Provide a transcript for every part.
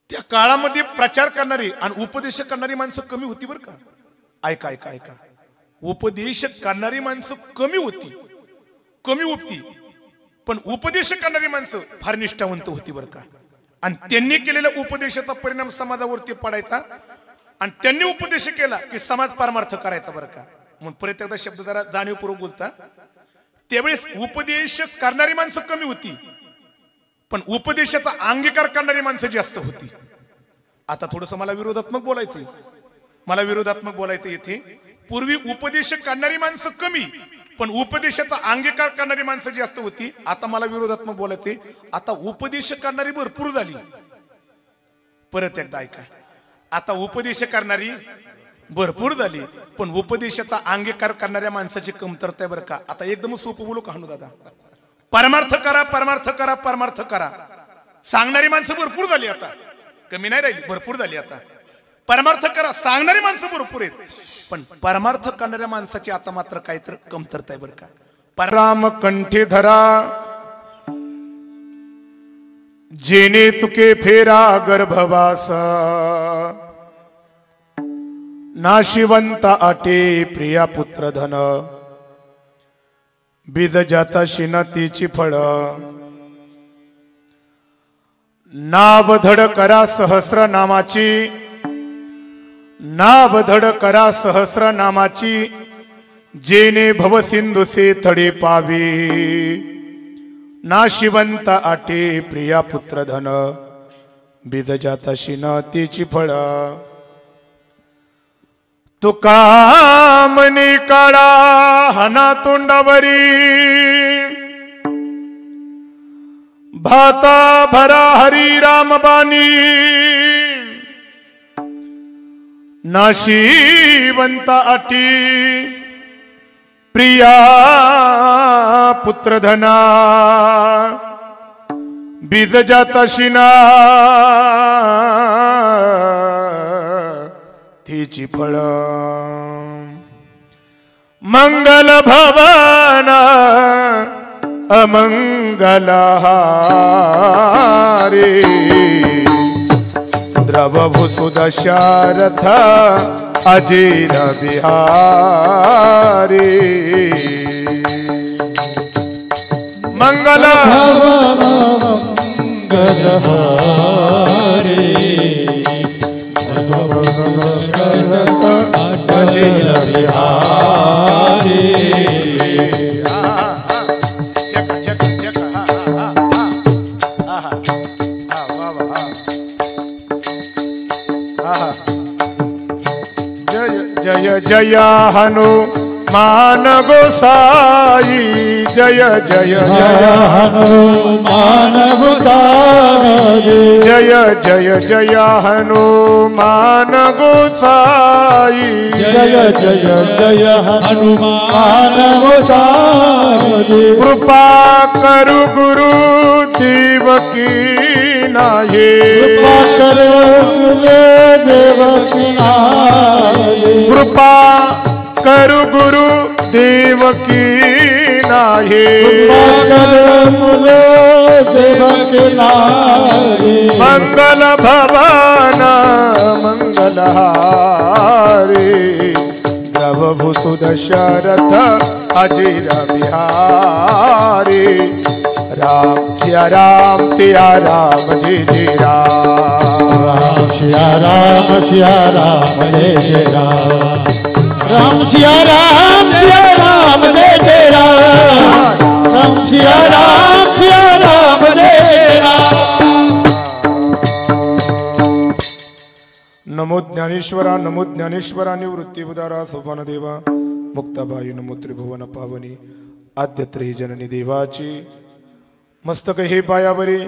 त्या काळामध्ये प्रचार करणारी आणि उपदेश करणारी माणसं कमी होती बरं का. ऐका ऐका ऐका, उपदेश करणारी माणसं कमी होती पण उपदेश करणारी माणसं फार निष्ठावंत होती बरं का. आणि त्यांनी केलेल्या उपदेशाचा परिणाम समाजावरती पडायचा आणि त्यांनी उपदेश केला की समाज परमार्थ करायचा बरं का. मग परत एकदा शब्द जरा जाणीवपूर्वक बोलता. त्यावेळेस उपदेश करणारी माणसं कमी होती पण उपदेशाचा अंगीकार करणारी माणसं जास्त होती. आता थोडस मला विरोधात्मक बोलायचं येथे. पूर्वी उपदेश करणारी माणसं कमी पण उपदेशाचा अंगीकार करणारी माणसं जास्त होती. आता मला विरोधात्मक बोलायचे, आता उपदेश करणारी भरपूर झाली. परत एकदा ऐका, आता उपदेश करणारी भरपूर झाली पण उपदेशाचा अंगीकार करणाऱ्या माणसाची कमतरता आहे बरं का. आता एकदम सोपं बोलू का हानू दादा, परमार्थ करा परमार्थ करा परमार्थ करा सांगणारी माणसं भरपूर झाली, आता कमी नाही राहिली, भरपूर झाली. आता परमार्थ करा सांगणारी माणसं भरपूर आहेत पण परमार्थ करणाऱ्या माणसाची आता मात्र काहीतरी कमतरता आहे बरं का. राम कंठी धरा जेने तुके फेरा गर्भवास, नाशिवंत आटे प्रिया पुत्र धन, बीज जाता शिनतीची फळ, नाव धड करा सहस्र नामाची, नाव धड करा सहस्र नामाची, जेने भव सिंधुसे थडे पावी, नाशिवंत आटे प्रिया पुत्र धन, बीज जाता शिनतीची फळ. तुका मनी काळा हना तोंडावरी, भाता भरा हरी राम बानी, नाशिवंत अटी प्रिया पुत्र धना, बीज जाता शिना तीची फळ. मंगल भवन अमंगल हारे, द्रव भूसुदशारथ अजीर बिहारी. मंगल मंगल हारे, अजीर बिहारी. जय जय हनुमान गोसाई, जय जय जय हनुमान गोसाई, जय जय जय हनुमान गोसाई, जय जय जय हनुमान गोसाई. कृपा करु गुरु देवकी नाये, कृपा करो देवकी नाये, कृपा करु गुरु देवकी नाये, कृपा करो देवकी नाये. मंगल भवन मंगल हारे, द्रव भूसुदशरथ अजीर बिहारी. राम सिया राम सिया राम जय जय राम, सिया राम जय जय राम, राम सिया राम जय जय राम, राम सिया राम जय राम. नमो ज्ञानेश्वरा नमो ज्ञानेश्वरा निवृत्ती उदारा सोपान देवा, मुक्ताबाई नमो त्रिभुवन पावनी, आद्य त्री जननी देवाची. मस्तक हे पायावरी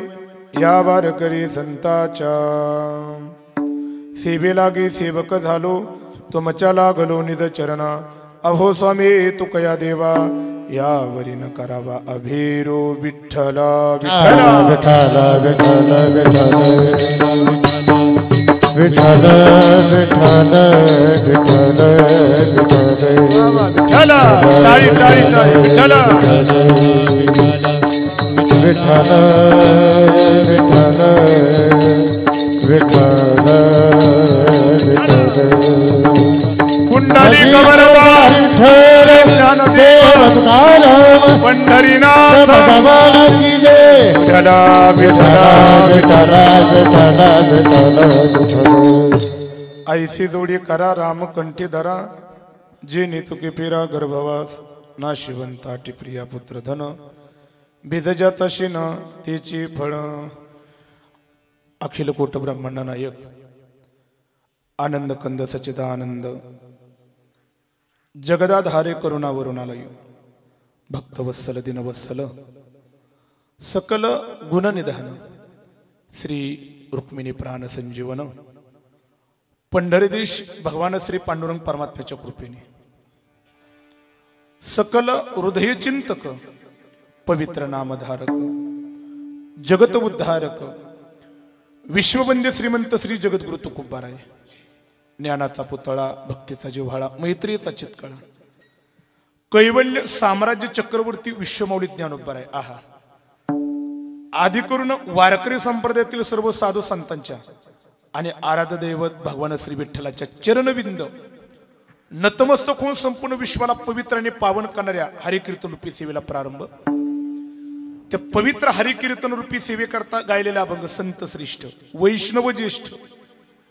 या वारकरी संताच्या, सेवे लागे सेवक झालो तुमच्या लागलो निज चरणा. अहो स्वामी तू कया देवा यावरी न करावा अभेरो विठ्ठला विठ्ठला विठ्ठला विठ्ठला विठ्ठला विठ्ठला विठ्ठला विठ्ठला विठ्ठला. टाळी टाळी टाळी विठ्ठला विठ्ठला विठ्ठला विठ्ठल विठ्ठल कुंडली कवरवा ज्ञानदेव पंढरीनाथ भगवान की जय विठ्ठला विठ्ठला विठ्ठल विठ्ठल विठ्ठल विठ्ठल ऐसी जोडी करा रामकंठी धरा जे नेचुके फिरा गर्भवास ना शिवंता टिप्रिया पुत्र धन बीजजा तशी न तेची फळ अखिल कोट ब्रह्मांड नायक आनंद कंद सच्चिदानंद जगदाधारे करुणा वरुणालय भक्तवत्सल दिनवत्सल सकल गुणनिधान श्री रुक्मिणी प्राण संजीवन पंढरीदेश भगवान श्री पांडुरंग परमात्म्याच्या कृपेने सकल हृदय चिंतक पवित्र नामधारक जगत उद्धारक विश्ववंद्य श्रीमंत श्री जगद्गुरु तुकोबाराय ज्ञानाचा पुतळा भक्तीचा जिव्हाळा मैत्रीचा चितकळा कैवल्य साम्राज्य चक्रवर्ती विश्वमौली ज्ञानोबाराय आहा आदि करून वारकरी संप्रदायातील सर्व साधू संतांच्या आणि आराध्य दैवत भगवान श्री विठ्ठलाच्या चरणविंद नतमस्तक होऊन संपूर्ण विश्वाला पवित्र आणि पावन करणाऱ्या हरिकीर्तन रूपी सेवेला प्रारंभ त्या पवित्र हरिकीर्तन रूपी सेवेकरता गायलेला अभंग संत श्रेष्ठ वैष्णव ज्येष्ठ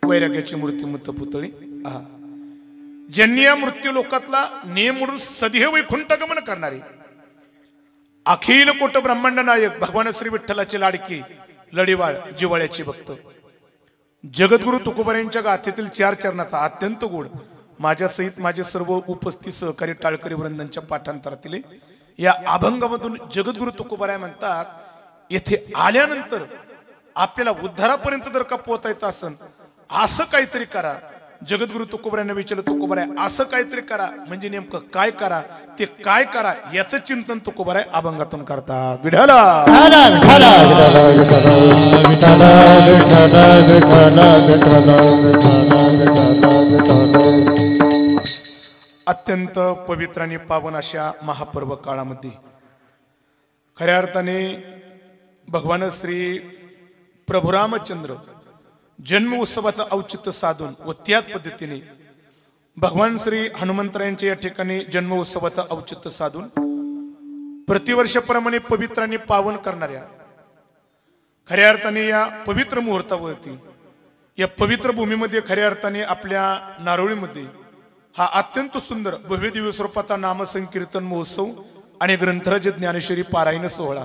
वैराग्याची मूर्तिमत्त पुतळी आहा ज्यांनी या मृत्यू लोकातला नियम मोडून सदैव वैकुंठगमन करणारे अखिल कोट ब्रह्मांड नायक भगवान श्री विठ्ठलाचे लाडके लढीवाळ जिवाळ्याचे भक्त जगद्गुरु तुकोबारायांच्या गाथेतील 4 चरणाचा अत्यंत गोड माझ्या सहित माझे सर्व उपस्थित सहकारी टाळकरी वृंदांच्या पाठांतरातील या अभंगामधून जगद्गुरु तुकोबाराय म्हणतात येथे आल्यानंतर आपल्याला उद्धारापर्यंत जर का पोहोचायचं असेल असं काहीतरी करा जगद्गुरु तुकोबारायांना विचारलं तुकोबाराय असं काहीतरी करा म्हणजे नेमकं काय करा ते काय करा याचं चिंतन तुकोबाराय अभंगातून करतात विठ्ठला अत्यंत पवित्र आणि पावन अशा महापर्व काळामध्ये खऱ्या अर्थाने भगवान श्री प्रभू रामचंद्र जन्म उत्सवाचं औचित्य साधून व त्याच पद्धतीने भगवान श्री हनुमंतरायांच्या या ठिकाणी जन्म उत्सवाचं औचित्य साधून प्रतिवर्षाप्रमाणे पवित्र आणि पावन करणाऱ्या खऱ्या अर्थाने या पवित्र मुहूर्तावरती या पवित्र भूमीमध्ये खऱ्या अर्थाने आपल्या नारोळीमध्ये हा अत्यंत सुंदर भव्य दिव्य स्वरूपाचा नामसंकीर्तन महोत्सव आणि ग्रंथराज ज्ञानेश्वरी पारायण सोहळा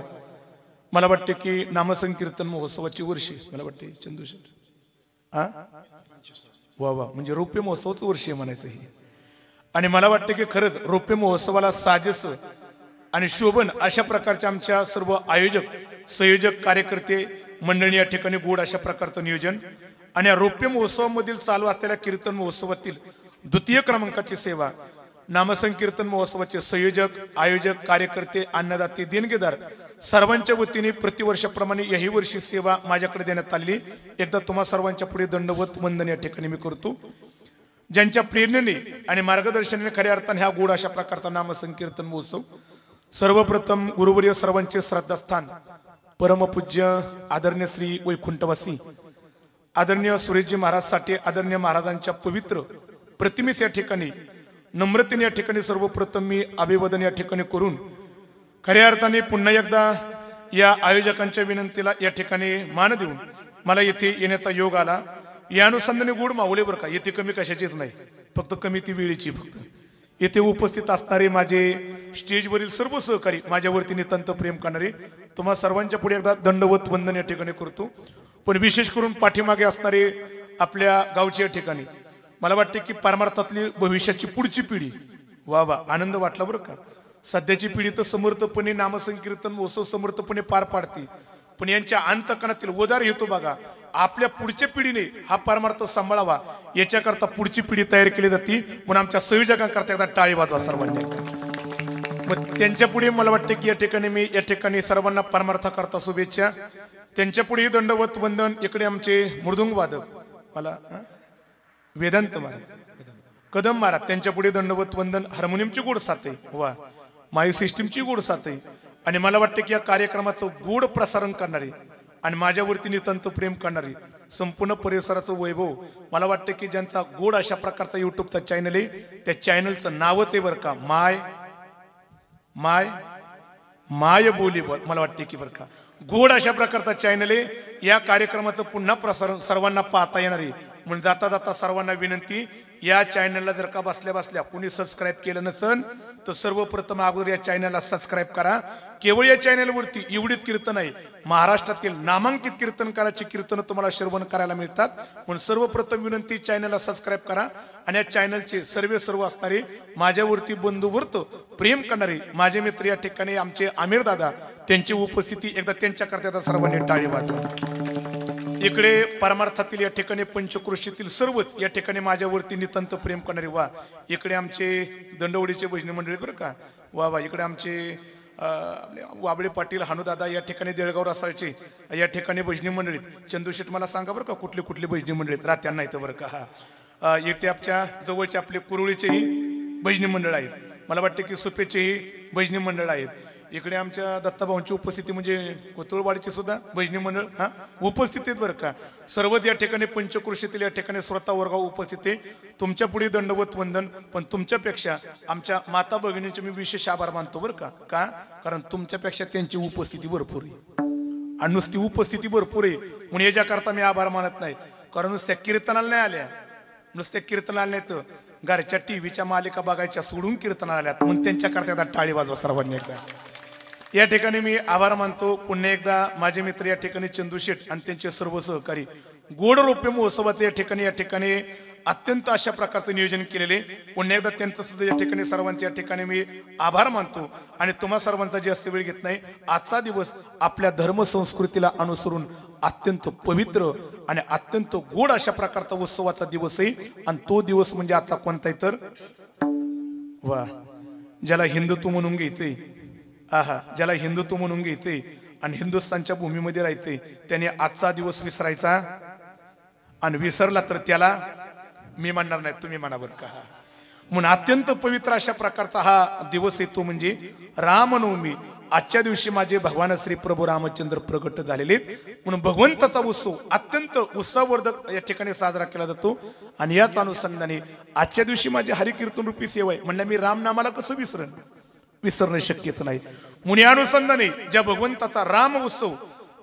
मला वाटते की नामसंकीर्तन महोत्सवाची वर्षी मला वाटते चंदूशेठ वा वा म्हणजे रौप्य महोत्सवाचं वर्ष आहे म्हणायचं हे आणि मला वाटतं की खरंच रौप्य महोत्सवाला साजेस आणि शोभन अशा प्रकारच्या आमच्या सर्व आयोजक संयोजक कार्यकर्ते मंडळी या ठिकाणी गोड अशा प्रकारचं नियोजन आणि या रौप्य महोत्सवामधील चालू असलेल्या कीर्तन महोत्सवातील द्वितीय क्रमांकाची सेवा नामसंकीर्तन महोत्सवाचे संयोजक आयोजक कार्यकर्ते अन्नदाते देणगेदार सर्वांच्या वतीने प्रतिवर्षाप्रमाणे याही वर्षी सेवा माझ्याकडे देण्यात आली एकदा तुम्हा सर्वांच्या पुढे दंडवत वंदन या ठिकाणी मी करतो ज्यांच्या प्रेरणेने आणि मार्गदर्शनाने खऱ्या अर्थाने हा गोड अशा प्रकारचा नामसंकीर्तन महोत्सव सर्वप्रथम गुरुवर्य सर्वांचे श्रद्धास्थान परमपूज्य आदरणीय श्री वैकुंठवासी आदरणीय सुरेशजी महाराज साठे आदरणीय महाराजांच्या पवित्र प्रतिमेस या ठिकाणी नम्रतेने या ठिकाणी सर्वप्रथम मी अभिवादन या ठिकाणी करून खऱ्या अर्थाने पुन्हा एकदा या आयोजकांच्या विनंतीला या ठिकाणी मान देऊन मला येथे येण्याचा योग आला या अनुषंगाने गोड मावले बरं का येथे कमी कशाचीच नाही फक्त कमी ती वेळेची फक्त येथे उपस्थित असणारे माझे स्टेजवरील सर्व सहकारी माझ्यावरती नितांत प्रेम करणारे तुम्हा सर्वांच्या पुढे एकदा दंडवत वंदन या ठिकाणी करतो पण विशेष करून पाठीमागे असणारे आपल्या गावच्या ठिकाणी मला वाटते की परमार्थातली भविष्याची पुढची पिढी वा वा आनंद वाटला बरं का सध्याची पिढी तर समर्थपणे नामसंकीर्तन महोत्सव समर्थपणे पार पाडते पण यांच्या अंतकणातील उदार हेतू बघा आपल्या पुढच्या पिढीने हा परमार्थ सांभाळावा याच्याकरता पुढची पिढी तयार केली जाते म्हणून आमच्या संयोजकांकरता एकदा टाळी वाजवा सर्वांनी मग त्यांच्या पुढे मला वाटते की या ठिकाणी मी या ठिकाणी सर्वांना परमार्थाकरता शुभेच्छा त्यांच्या पुढे दंडवत वंदन इकडे आमचे मृदुंग वादक मला वेदांत महाराज कदम महाराज त्यांच्या पुढे दंडवत वंदन हार्मोनियमची गोड साथ आहे वा माई सिस्टीमची गोड साथ आहे आणि मला वाटतं की या कार्यक्रमाचं गोड प्रसारण करणारे आणि माझ्यावरती नितांत प्रेम करणारे संपूर्ण परिसराचं वैभव मला वाटतं की ज्यांचा गोड अशा प्रकारचा युट्यूबचा चॅनल आहे त्या चॅनलचं नावच आहे बरं का माय माय माय बोली मला वाटते की बरं का गोड अशा प्रकारचा चॅनल आहे। या कार्यक्रमाचं पुन्हा प्रसारण सर्वांना पाहता येणार आहे म्हणून जाता जाता सर्वांना विनंती या चॅनलला जर का बसल्या बसल्या कोणी सबस्क्राईब केलं नसन तर सर्वप्रथम अगोदर या चॅनलला सबस्क्राईब करा। केवळ या चॅनलवरती एवढीच कीर्तन आहे महाराष्ट्रातील नामांकित कीर्तनकाराची कीर्तन तुम्हाला श्रवण करायला मिळतात म्हणून सर्वप्रथम विनंती चॅनलला सबस्क्राईब करा आणि या चॅनलचे सर्व असणारे माझ्यावरती बंधुवर्त प्रेम करणारे माझे मित्र या ठिकाणी आमचे आमिर दादा त्यांची उपस्थिती एकदा त्यांच्याकरता सर्वांनी टाळी वाजवा। इकडे परमार्थातील या ठिकाणी पंचक्रोशीतील सर्वच या ठिकाणी माझ्यावरती नितांत प्रेम करणारे वा इकडे आमचे दंडवडीचे भजनी मंडळी बरं का वा वा इकडे आमचे वाबळे पाटील हानुदादा या ठिकाणी देळगाव रसाळचे या ठिकाणी भजनी मंडळीत चंदूशेठ मला सांगा बरं का कुठली कुठली भजनी मंडळीत रात्यांना येतं बरं का हा येट्यापच्या जवळचे आपले कुरुळीचेही भजनी मंडळ आहेत मला वाटतं की सुपेचेही भजनी मंडळ आहेत इकडे आमच्या दत्ताभाऊंची उपस्थिती म्हणजे कोतुळवाडीची सुद्धा भजनी मंडळ हा उपस्थित आहेत बरं का सर्वच या ठिकाणी पंचक्रोशीतील या ठिकाणी श्रोता वर्ग उपस्थित आहे तुमच्या पुढे दंडवत वंदन पण तुमच्यापेक्षा आमच्या माता भगिनींचे मी विशेष आभार मानतो बरं का कारण तुमच्यापेक्षा त्यांची उपस्थिती भरपूर आहे आणि नुसती उपस्थिती भरपूर आहे म्हणून याच्याकरता मी आभार मानत नाही कारण नुसत्या कीर्तनाला नाही आल्या नुसत्या कीर्तनाला नाही तर घरच्या टीव्हीच्या मालिका बघायच्या सोडून कीर्तनाला आल्यात म्हणून त्यांच्याकरता आता टाळी वाजवा सर्वांनी एकदा या ठिकाणी मी आभार मानतो पुन्हा एकदा माझे मित्र या ठिकाणी चंदूशेठ आणि त्यांचे सर्व सहकारी गोड रोप्य महोत्सवाचे या ठिकाणी अत्यंत अशा प्रकारचं नियोजन केलेले पुन्हा एकदा त्यांचं सुद्धा या ठिकाणी सर्वांच्या या ठिकाणी मी आभार मानतो आणि तुम्हा सर्वांचा जास्त वेळ घेत नाही आजचा दिवस आपल्या धर्म संस्कृतीला अनुसरून अत्यंत पवित्र आणि अत्यंत गोड अशा प्रकारचा उत्सवाचा दिवस आहे आणि तो दिवस म्हणजे आता कोणताही तर वा ज्याला हिंदुत्व म्हणून घ्यायचंय आहा ज्याला हिंदुत्व म्हणून घ्यायचंय आणि हिंदुस्थानच्या भूमीमध्ये राहायचंय त्याने आजचा दिवस विसरायचा आणि विसरला तर त्याला मी म्हणणार नाही तुम्ही म्हणा बरं का म्हणून अत्यंत पवित्र अशा प्रकारचा हा दिवस येतो म्हणजे रामनवमी आजच्या दिवशी माझे भगवान श्री प्रभू रामचंद्र प्रगट झालेले म्हणून भगवंताचा उत्सव अत्यंत उत्साहवर्धक या ठिकाणी साजरा केला जातो आणि याच अनुषंगाने आजच्या दिवशी माझे हरिकीर्तन रूपी सेवा आहे म्हणलं मी रामनामाला कसं विसरणं शक्यच नाही म्हणून या अनुषंगाने ज्या भगवंताचा राम उत्सव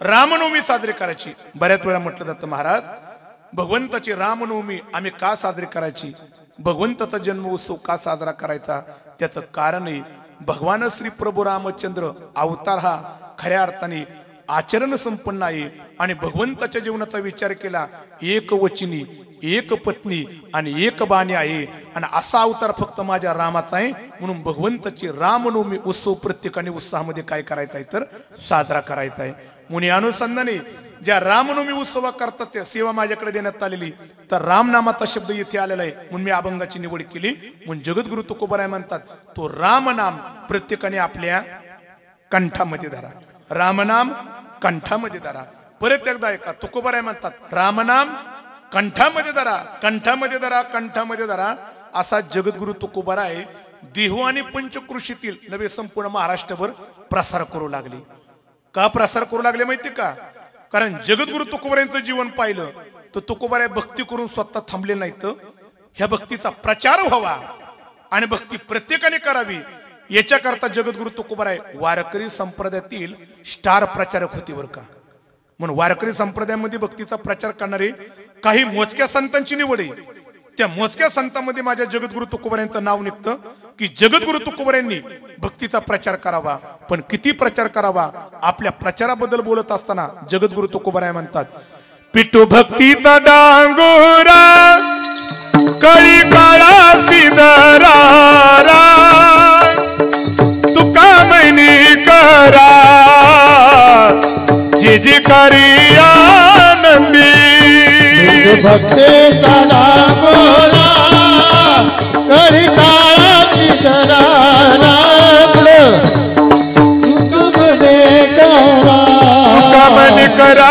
रामनवमी साजरी करायची बऱ्याच वेळा म्हटलं जातं महाराज भगवंताची रामनवमी आम्ही का साजरी करायची भगवंताचा जन्म उत्सव का साजरा करायचा त्याचं कारण आहे भगवान श्री प्रभू रामचंद्र अवतार हा खऱ्या अर्थाने आचरण संपन्न आहे आणि भगवंताच्या जीवनाचा विचार केला एक वचनी एक पत्नी आणि एक बाणी आहे आणि असा अवतार फक्त माझ्या रामाचा आहे म्हणून भगवंताची रामनवमी उत्सव प्रत्येकाने उत्साहामध्ये काय करायचा आहे तर साजरा करायचा आहे म्हणून या अनुषंगाने ज्या रामनवमी उत्सवा करतात त्या सेवा माझ्याकडे देण्यात आलेली तर रामनामाचा शब्द येथे आलेला आहे म्हणून मी अभंगाची निवड केली म्हणून जगद्गुरु तुकोबाराय म्हणतात तो रामनाम प्रत्येकाने आपल्या कंठामध्ये धरा रामनाम कंठामध्ये धरा परत एकदा ऐका तुकोबाराय म्हणतात रामनाम कंठामध्ये धरा कंठामध्ये धरा कंठामध्ये धरा असा जगद्गुरु तुकोबाराय देहू आणि पंचक्रोशीतील नवे संपूर्ण महाराष्ट्रभर प्रसार करू लागले का प्रसार करू लागले माहिती का कारण जगद्गुरु तुकोबारायांचं जीवन पाहिलं तर तुकोबाराय भक्ती करून स्वतः थांबले नाहीत ह्या भक्तीचा प्रचार व्हावा आणि भक्ती प्रत्येकाने करावी याच्याकरता जगद्गुरु तुकोबाराय वारकरी संप्रदायातील स्टार प्रचारक होते बरं का म्हणून वारकरी संप्रदायामध्ये भक्तीचा प्रचार करणारे काही मोजक्या संतांची निवड आहे त्या मोजक्या संतांमध्ये माझ्या जगद्गुरु तुकोबारायांचं नाव निघतं की जगद्गुरु तुकोबारायांनी भक्तीचा प्रचार करावा पण किती प्रचार करावा आपल्या प्रचाराबद्दल बोलत असताना जगद्गुरु तुकोबाराय म्हणतात पिठू भक्तीचा डांगोरा कळी काळा सिदरा तुका मैनी करा जे जे करी आनंदी भक्तीचा डांगोरा कळी काळा सिदरा करा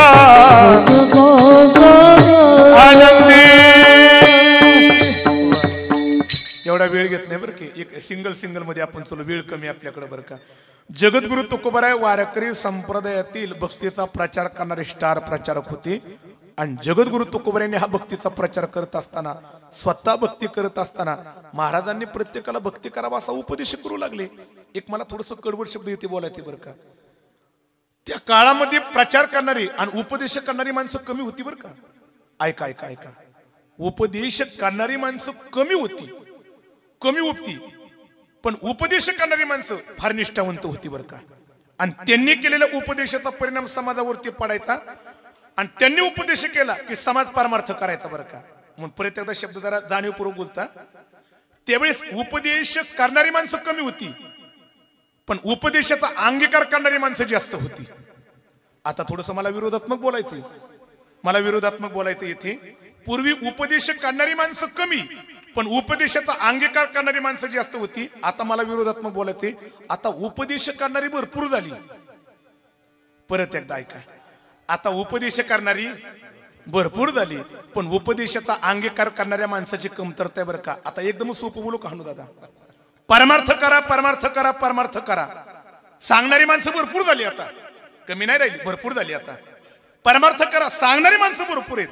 आनंदी एवढा वेळ घेत नाही बरं की एक सिंगल मध्ये आपण चलो वेळ कमी आपल्याकडे बरं का जगद्गुरु तुकोबाराय वारकरी संप्रदायातील भक्तीचा प्रचार करणारे स्टार प्रचारक होते आणि जगद्गुरु तुकोबऱ्यांनी हा भक्तीचा प्रचार करत असताना, स्वतः भक्ती करत असताना महाराजांनी प्रत्येकाला भक्ती करावा असा उपदेश करू लागले. एक मला थोडस कडवड शब्द येते बोलायचे बरं का. त्या काळामध्ये प्रचार करणारी आणि उपदेश करणारी माणसं कमी होती बरं का. ऐका ऐका ऐका, उपदेश करणारी माणसं कमी होती, पण उपदेश करणारी माणसं फार निष्ठावंत होती बरं का. आणि त्यांनी केलेल्या उपदेशाचा परिणाम समाजावरती पडायचा आणि त्यांनी उपदेश केला की समाज परमार्थ करायचा बरं का. मग परत एकदा शब्द जरा जाणीवपूर्वक बोलता. त्यावेळेस उपदेश करणारी माणसं कमी होती, पण उपदेशाचा अंगीकार करणारी माणसं जास्त होती. आता थोडस मला विरोधात्मक बोलायचं येथे. पूर्वी उपदेश करणारी माणसं कमी, पण उपदेशाचा अंगीकार करणारी माणसं जास्त होती. आता मला विरोधात्मक बोलायचे, आता उपदेश करणारी भरपूर झाली. परत एकदा ऐका, आता उपदेश करणारी भरपूर झाली, पण उपदेशाचा अंगीकार करणाऱ्या माणसाची कमतरता आहे बरं का. आता एकदम सोपं बोलू का दादा, परमार्थ करा, परमार्थ करा, परमार्थ करा सांगणारी माणसं भरपूर झाली. आता कमी नाही राहिली, भरपूर झाली. आता परमार्थ करा सांगणारी माणसं भरपूर आहेत,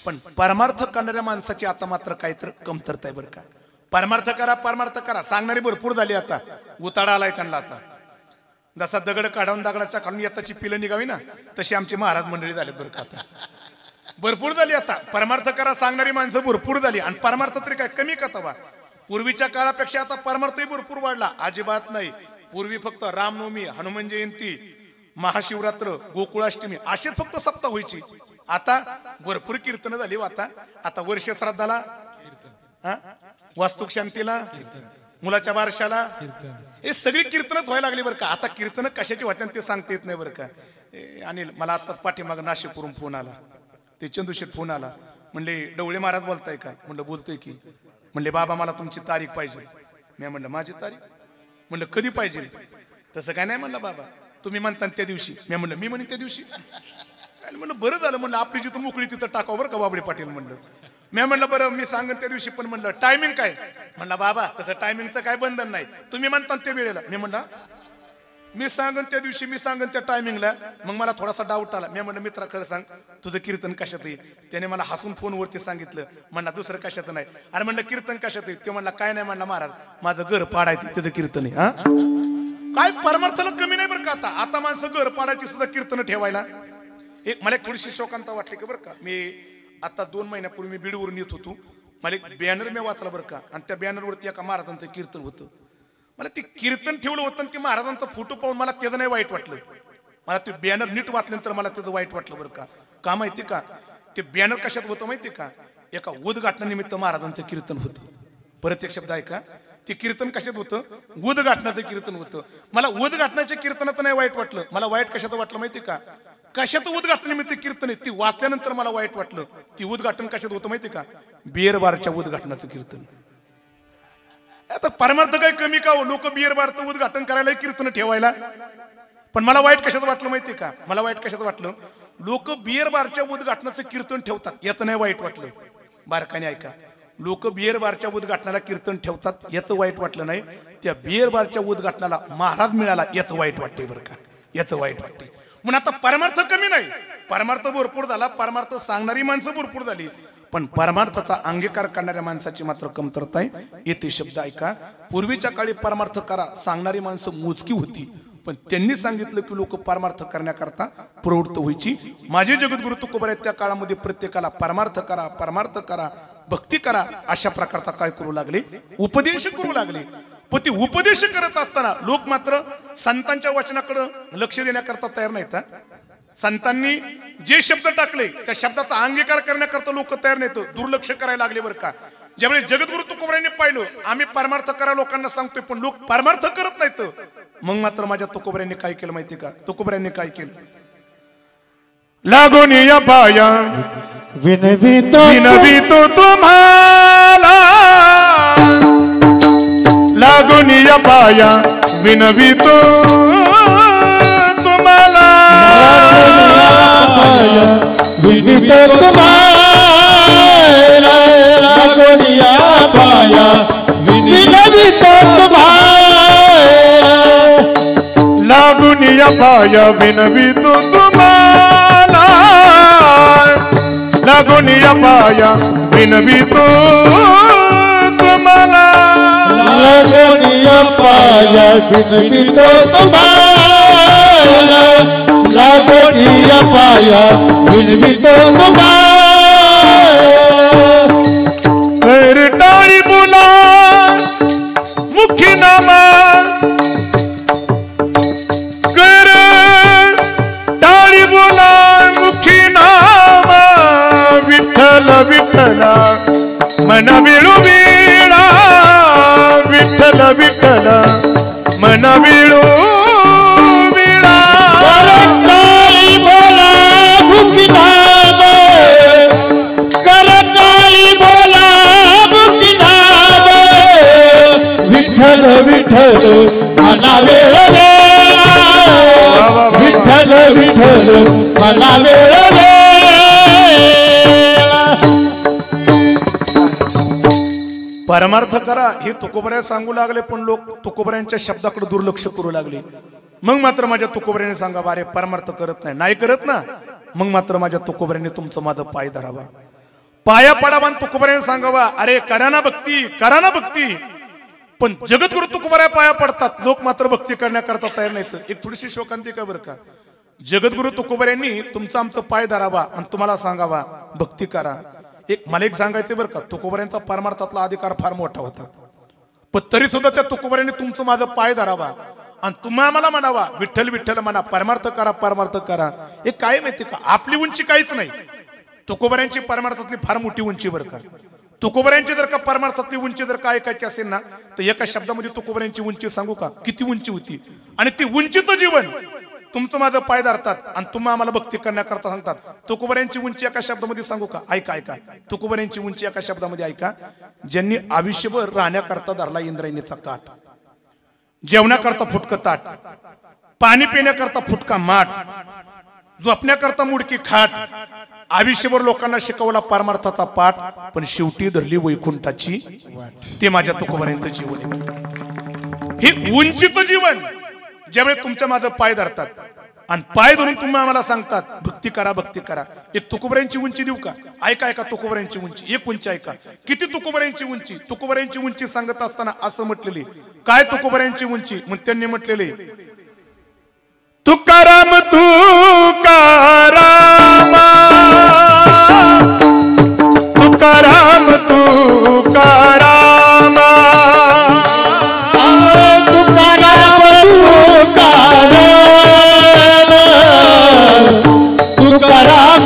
पण परमार्थ करणाऱ्या माणसाची आता मात्र काहीतरी कमतरता आहे बरं का. परमार्थ करा, परमार्थ करा सांगणारी भरपूर झाली. आता उताडा आलाय त्यांना. आता जसा दगड काढून दगडाच्या खालून येताची पिलं निघावी ना, तशी आमची महाराज मंडळी झालीत बरं का. आता भरपूर झाली. आता परमार्थ करा सांगणारी माणसं भरपूर झाली. आणि परमार्थ तरी काय कमी का तवा. पूर्वीच्या काळापेक्षा आता परमार्थही भरपूर वाढला. अजिबात नाही. पूर्वी फक्त रामनवमी, हनुमान जयंती, महाशिवरात्र, गोकुळाष्टमी असेच फक्त सप्ताह व्हायची. आता भरपूर कीर्तन झाली. आता वर्ष श्राद्धाला, वास्तुक शांतीला, मुलाच्या बारशाला हे सगळी कीर्तनच व्हायला लागली बरं का. आता कीर्तन कशाची होत्या ते सांगता येत नाही बरं का. अनिल मला आताच पाठीमाग नाशिकवरून फोन आला, ते चंदूशेठ फोन आला. म्हणले डवळे महाराज बोलताय का. म्हणलं बोलतोय की. म्हणले बाबा मला तुमची तारीख पाहिजे. मी म्हणलं माझी तारीख. म्हणलं कधी पाहिजे. तसं काय नाही म्हणलं बाबा, तुम्ही म्हणता त्या दिवशी. मी म्हणेन त्या दिवशी. म्हणलं बरं झालं. म्हणलं आपली जिथं मोकळी तिथं टाकावं बरं का बाबडे पाटील. म्हणलं मी म्हणलं बरं मी सांगेन त्या दिवशी, पण म्हणलं टायमिंग काय. म्हणला बाबा तसं टायमिंगचं काय बंधन नाही, तुम्ही म्हणता त्या वेळेला. मी म्हणलं मी सांगेन त्या दिवशी, मी सांगेन त्या टायमिंगला. मग मला थोडासा डाऊट आला. मी म्हणलं मित्रा खरं सांग तुझं कीर्तन कशात आहे. त्याने मला हसून फोनवरती सांगितलं. म्हणला दुसरं कशात नाही. अरे म्हणलं कीर्तन कशात आहे. ते म्हणला काय नाही. म्हणला महाराज माझं घर पाडायचं त्याचं कीर्तन आहे. हा काय परमार्थाला कमी नाही बरं का. आता माणसं घर पाडायची सुद्धा कीर्तन ठेवायला. एक मला थोडीशी शोकांता वाटली की बरं का. मी आता 2 महिन्यापूर्वी मी बीडवरून येत होतो. मला एक बॅनर मी वाचला बरं का. आणि त्या बॅनरवरती एका महाराजांचं कीर्तन होतं. मला ते कीर्तन ठेवलं होतं आणि ते महाराजांचा फोटो पाहून मला त्याचं नाही वाईट वाटलं. मला ते बॅनर नीट वाचल्यानंतर मला त्याचं वाईट वाटलं बरं का. का माहिती का. ते बॅनर कशात होतं माहिती का. एका उद्घाटनानिमित्त महाराजांचं कीर्तन होतं. परत एक शब्द आहे का. ते कीर्तन कशात होतं. उद्घाटनाचं कीर्तन होतं. मला उद्घाटनाच्या कीर्तनाचं नाही वाईट वाटलं. मला वाईट कशात वाटलं माहिती का. कशात उद्घाटनानिमित्त कीर्तन आहे ती वाचल्यानंतर मला वाईट वाटलं. ती उद्घाटन कशात होतं माहिती का. बियर बारच्या उद्घाटनाचं कीर्तन. आता परमार्थ काय कमी का. लोक बियर बारचं उद्घाटन करायला कीर्तन ठेवायला. पण मला वाईट कशात वाटलं माहिती का. मला वाईट कशात वाटलं. लोक बियर बारच्या उद्घाटनाचं कीर्तन ठेवतात याचं नाही वाईट वाटलं. बारकाने ऐका. लोक बियर बारच्या उद्घाटनाला कीर्तन ठेवतात याचं वाईट वाटलं नाही. त्या बियर बारच्या उद्घाटनाला महाराज मिळाला याचं वाईट वाटते बरं का. याचं वाईट वाटते. म्हणून आता परमार्थ कमी नाही. परमार्थ भरपूर झाला. परमार्थ सांगणारी माणसं भरपूर झाली, पण परमार्थाचा अंगीकार करणाऱ्या माणसाची मात्र कमतरता आहे. येथे शब्द ऐका. पूर्वीच्या काळी परमार्थ करा सांगणारी माणसं मोजकी होती, पण त्यांनी सांगितलं की लोक परमार्थ करण्याकरता प्रवृत्त व्हायची. माझे जगद्गुरु तुकोबा त्या काळामध्ये प्रत्येकाला परमार्थ करा, परमार्थ करा, भक्ती करा अशा प्रकारचा काय करू लागले. उपदेश करू लागले. पण ती उपदेश करत असताना लोक मात्र संतांच्या वचनाकडे लक्ष देण्याकरता तयार नाहीत. संतांनी जे शब्द टाकले त्या शब्दाचा अंगीकार करण्याकरता लोक तयार नाहीत, दुर्लक्ष करायला लागले बरं का. ज्यावेळी जगद्गुरु तुकोबांनी पाहिलं आम्ही परमार्थ करा लोकांना सांगतोय पण लोक परमार्थ करत नाहीत, मग मात्र माझ्या तुकोबांनी काय केलं माहिती का. तुकोबांनी काय केलं. लागून या पाया विनवितो तुम्हाला, लागून या पाया विनवितो तुम्हाला, विनवितो तुम्हाला, लागून या पाया विनवितो तुम्हाला, लागून या पाया विनवितो तुम्हाला, लागून या पाया विनवितो तुम्हाला लागोनिया पाया विनवितो तुम्हाला लागोनिया पाया विनवितो तुम्हाला टाळी बोला मुखी नामा कर टाळी बोला मुखी नामा विठ्ठल विठ्ठल मन विळू वीणा विठ्ठल विठ्ठल मन विळू वीणा करताळी बोला मुखी नामा करताळी बोला मुखी नामा विठ्ठल विठ्ठल मना वेळ वेळा विठ्ठल विठ्ठल मना वेळ वेळा परमार्थ करा हे तुकोबऱ्या सांगू लागले पण लोक तुकोबऱ्यांच्या शब्दाकडे दुर्लक्ष करू लागले मग मात्र माझ्या तुकोबऱ्याने सांगावा अरे परमार्थ करत नाही करत ना मग मात्र माझ्या तुकोबऱ्याने तुमचं माझं पाय धरावा पाया पडावा तुकोबऱ्याने सांगावा अरे करा ना भक्ती पण जगद्गुरु तुकोबऱ्या पाया पडतात लोक मात्र भक्ती करण्याकरता तयार नाहीत एक थोडीशी शोकांतिका बरं का जगद्गुरु तुकोबऱ्यांनी तुमचं आमचं पाय धरावा आणि तुम्हाला सांगावा भक्ती करा मला एक सांगायचं बरं का तुकोबऱ्यांचा परमार्थातला अधिकार फार मोठा होता पण तरी सुद्धा त्या तुकोबऱ्यांनी तुमचं माझं पाय धरावा आणि तुम्ही आम्हाला म्हणावा विठ्ठल विठ्ठल म्हणा परमार्थ करा हे काय माहिती का आपली उंची काहीच नाही तुकोबऱ्यांची परमार्थातली फार मोठी उंची बरं का तुकोबऱ्यांची जर का परमार्थातली उंची जर का ऐकायची असेल ना तर एका शब्दामध्ये तुकोबऱ्यांची उंची सांगू का किती उंची होती आणि ती उंचीचं जीवन तुमचं माझं पाय धरतात आणि तुम्ही आम्हाला भक्ती करण्याकरता सांगतात तुकोबऱ्यांची उंची एका शब्दामध्ये सांगू का ऐका तुकोबऱ्यांची उंची एका शब्दामध्ये ऐका ज्यांनी आयुष्यभर राहण्याकरता धरला इंद्रायणीचा काठ जेवण्याकरता फुटकं ताट पाणी पिण्याकरता फुटका माठ झोपण्याकरता मुडकी खाट आयुष्यभर लोकांना शिकवला परमार्थाचा पाठ पण शेवटी धरली वैकुंठाची ते माझ्या तुकोबऱ्यांचं जीवन आहे हे उंचीचं जीवन ज्यावेळी तुमच्या माझं पाय धरतात आणि पाय धरून तुम्ही आम्हाला सांगतात भक्ती करा एक तुकोबऱ्यांची उंची देऊ का ऐका तुकोबऱ्यांची उंची एक उंची ऐका किती तुकोबऱ्यांची उंची सांगत असताना असं म्हटलेली काय तुकोबऱ्यांची उंची मग त्यांनी म्हटलेले तुकाराम तुकाराम तुकाराम तुकाराम तुकाराम तुकाराम तुकाराम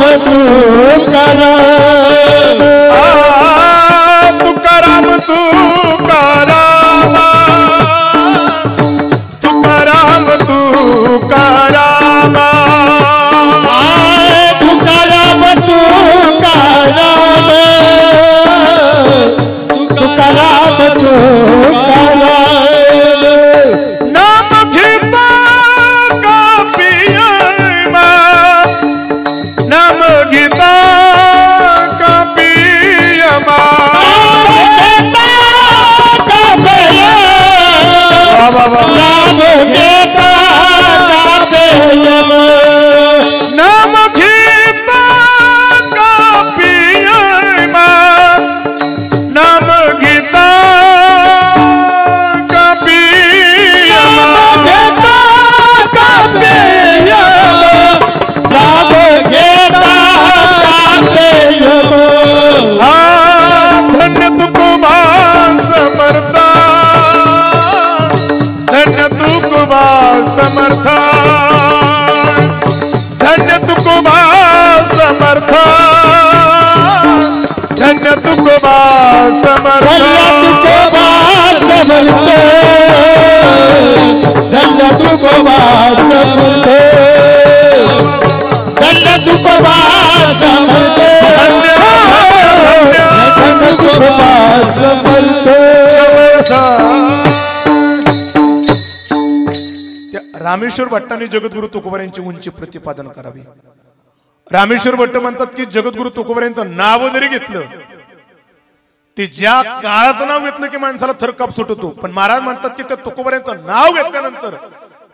तुकाराम तुकाराम तुकाराम तुकाराम नाम घेता का पियमा नाम घेता का पियमा नाम घेता का पियमा नाम घेता का पियमा धन्य तुकोबा समर्था धन्य तुकोबा समर्था धन्य तुकोबा समर्था धन्य तुकोबा समर्था धन्य तुकोबा रामेश्वर भट्टांनी जगद्गुरु तुकोबऱ्यांची उंची प्रतिपादन करावी रामेश्वर भट्ट म्हणतात की जगद्गुरु तुकोबऱ्यांचं नाव जरी घेतलं ते ज्या काळाचं नाव घेतलं की माणसाला थरकाप सुटतो पण महाराज म्हणतात की त्या तुकोबऱ्यांचं नाव घेतल्यानंतर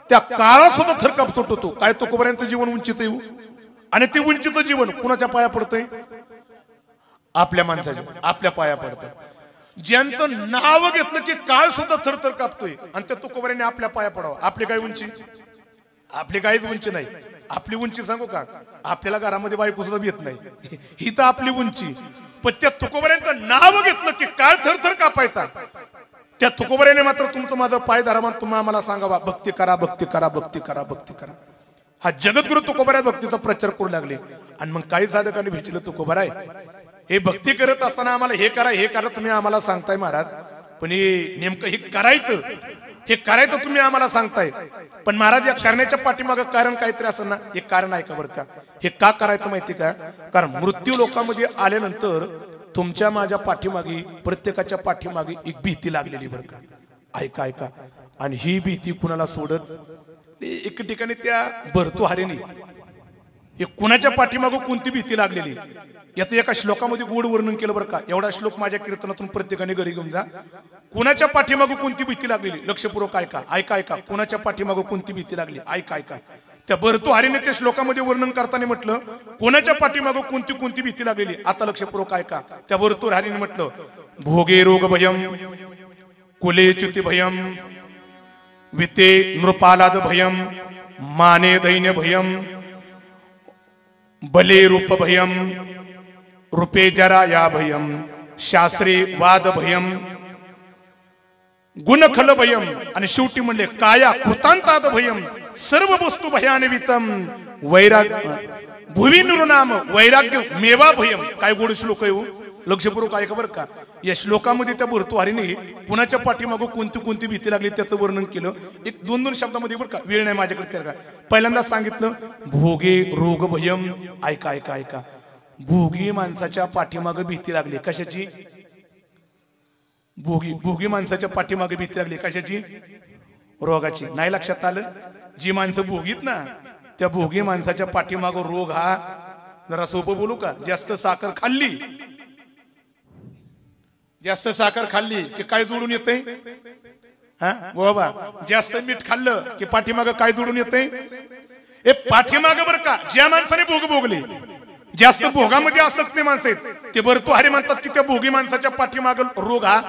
त्या काळात सुद्धा थरकाप सुटतो काय तुकोबऱ्यांचं जीवन उंचीचं येऊ आणि ते उंचीचं जीवन कुणाच्या पाया पडतंय आपल्या माणसाच्या आपल्या पाया पडतात ज्यांचं नाव घेतलं की काळ सुद्धा थरथर कापतोय आणि त्या तुकोबऱ्याने आपल्या पाया पडावं आपली काय उंची आपली काहीच उंची नाही आपली उंची सांगू का आपल्याला घरामध्ये बायको सुद्धा येत नाही ही तर आपली उंची पण त्या तुकोबऱ्यांचं नाव घेतलं की काळ थरथर कापायचा त्या तुकोबऱ्याने मात्र तुमचं माझं पाय धरा तुम्ही आम्हाला सांगावा भक्ती करा भक्ती करा भक्ती करा भक्ती करा हा जगद्गुरु तुकोबऱ्या भक्तीचा प्रचार करू लागले आणि मग काही साधकांनी भेटलं तुकोबरा आहे हे भक्ती करत असताना आम्हाला हे करा तुम्ही आम्हाला सांगताय महाराज पण हे नेमकं हे करायचं तुम्ही आम्हाला सांगताय पण महाराज या करण्याच्या पाठीमागं कारण काहीतरी असं ना हे कारण आहे का बरं का हे का करायचं माहिती का कारण मृत्यू लोकांमध्ये आल्यानंतर तुमच्या माझ्या पाठीमागे प्रत्येकाच्या पाठीमागे एक भीती लागलेली बरं का ऐका आणि ही भीती कुणाला सोडत एक ठिकाणी त्या भर्तृहरीने हे कुणाच्या पाठीमागं कोणती भीती लागलेली याचं एका श्लोकामध्ये गोड वर्णन केलं बरं का एवढा श्लोक माझ्या कीर्तनातून प्रत्येकाने घरी घेऊन जा कुणाच्या पाठीमागं कोणती भीती लागलेली लक्षपूर्वक ऐका कुणाच्या पाठीमागं कोणती भीती लागली ऐका त्या भर्तृहरीने त्या श्लोकामध्ये वर्णन करताना म्हटलं कोणाच्या पाठीमागं कोणती भीती लागलेली आता लक्षपूर्वक ऐका त्या भर्तृहरीने म्हटलं भोगे रोग भयम कुले च्युती भयम विते नृपालाद भयम माने दैन्य भयम बले रूप भयम रूपे जरा या भयम शास्त्रे वाद भयम गुणखल भयम आणि शेवटी म्हणले काया कृतांतात भयम सर्व वस्तू भयान्वितम वैराग्य भुवी नृनाम वैराग्य मेवा भयम काय गोड श्लोक आहे लक्षपूर्वक ऐका बरं का या श्लोकामध्ये त्या भर्तृहरीने कुणाच्या पाठीमागं कोणती भीती लागली त्याचं वर्णन केलं एक दोन शब्दामध्ये बरं का वेळ नाही माझ्याकडे तर का पहिल्यांदा सांगितलं भोगे रोग भयम ऐका भोगी माणसाच्या पाठीमागं भीती लागली कशाची भोगी माणसाच्या पाठीमागे भीती लागली कशाची रोगाची नाही लक्षात आलं जी माणसं भोगीत ना त्या भोगी माणसाच्या पाठीमागं रोग हा जरा सोपं बोलू का जास्त साखर खाल्ली की काय जोडून येते हा बाबा जास्त मीठ खाल्लं की पाठीमागं काय जोडून येते हे पाठीमागं बरं का ज्या माणसाने भोगले जास्त भोगामध्ये आसक्त माणसं आहेत ते भर्तृहरी म्हणतात की त्या भोगी माणसाच्या पाठीमाग रोग हा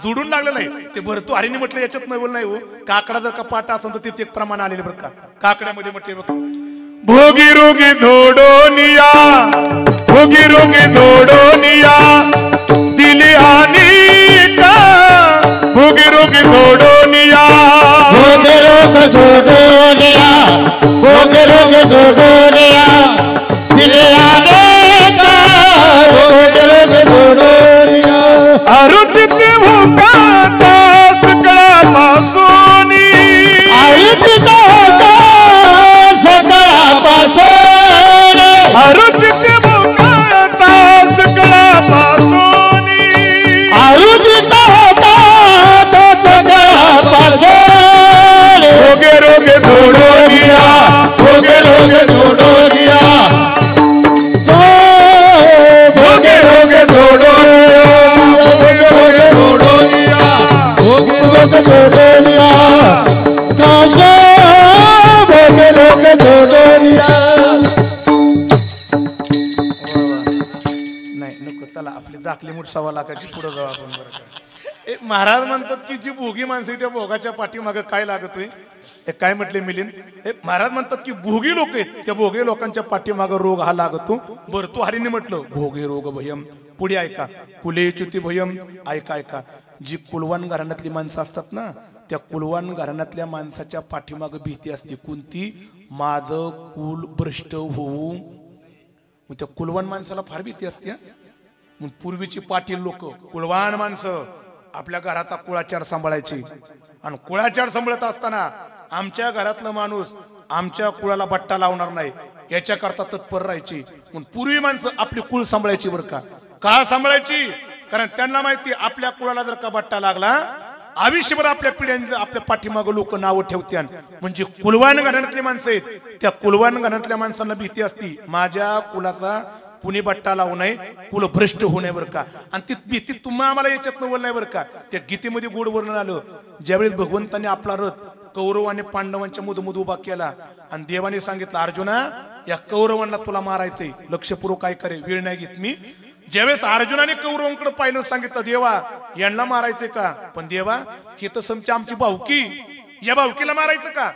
जोडून लागलेला आहे ते भर्तृहरीने म्हटलं याच्यात नाही हो काकडा जर का पाठ असेल तर तिथे एक प्रमाण आलेले बरं का काकड्यामध्ये म्हटले बघा भोगी रोगी धोडोनिया भोगी रोगी धोडोनिया दिली हानी का भोगी रोगी धोडोनिया भोगे रोग धोडोनिया भोगे रोग धोडोनिया दिले अरुचित भूकाता सकळा पासोनी अरुचित सकळा पासोनी अरुचित भूकाता सकळा पासोनी अरुचित सकळा पासोनी भोगे रोगे धोडोनिया भोगे रोगे धोडोनिया भोगे रोगे धोडोनिया नाही नको चला आपली दाखली मूठ 1.25 लाखाची पुढे जाऊ आपण बरं का महाराज म्हणतात की जी भोगी माणसं त्या भोगाच्या पाठीमागे काय लागतोय हे काय म्हटले मिलिंद हे महाराज म्हणतात की भोगी लोक आहेत त्या भोगी लोकांच्या पाठीमागे रोग हा लागतो भर्तृहरीने म्हटलं भोगे रोग भयम पुढे ऐका कुले च्युती भयम ऐका जी कुलवान घराण्यातली माणसं असतात ना त्या कुलवान घराण्यातल्या माणसाच्या पाठीमागे भीती असते कोणती माझं कुल भ्रष्ट होऊ मग त्या कुलवान माणसाला फार भीती असते मग पूर्वीची पाटील लोक कुलवान माणसं आपल्या घराचा कुळाचार सांभाळायची आणि कुळाचार सांभाळत असताना आमच्या घरातलं माणूस आमच्या कुळाला बट्टा लावणार नाही याच्याकरता तत्पर राहायची मग पूर्वी माणसं आपली कुळ सांभाळायची बरं का सांभाळायची कारण त्यांना माहिती आपल्या कुळाला जर का बट्टा लागला आयुष्यभर आपल्या पिढ्यांचे आपल्या पाठीमागं लोक नावं ठेवत्यान म्हणजे कुलवान घराण्यातली माणसं आहेत त्या कुलवान घराण्यातल्या माणसांना भीती असती माझ्या कुलाचा कुणी बट्टा लावू नये कुल भ्रष्ट होऊ नये बरं का आणि ती भीती तुम्हा आम्हाला याच्यात नवल नाही बरं का त्या गीतेमध्ये गोड वर्णन आलं ज्यावेळेस भगवंताने आपला रथ कौरव आणि पांडवांच्या मुदमुद उभा केला आणि देवाने सांगितलं अर्जुना या कौरवांना तुला मारायचंय लक्षपूर्वक काय करे वेळ नाही घेत मी ज्यावेळेस अर्जुनाने कौरवांकडे पाहिलं सांगितलं देवा यांना मारायचं का, पण देवा हे तर समची आमची भाऊकी, या भाऊकीला मारायचं का.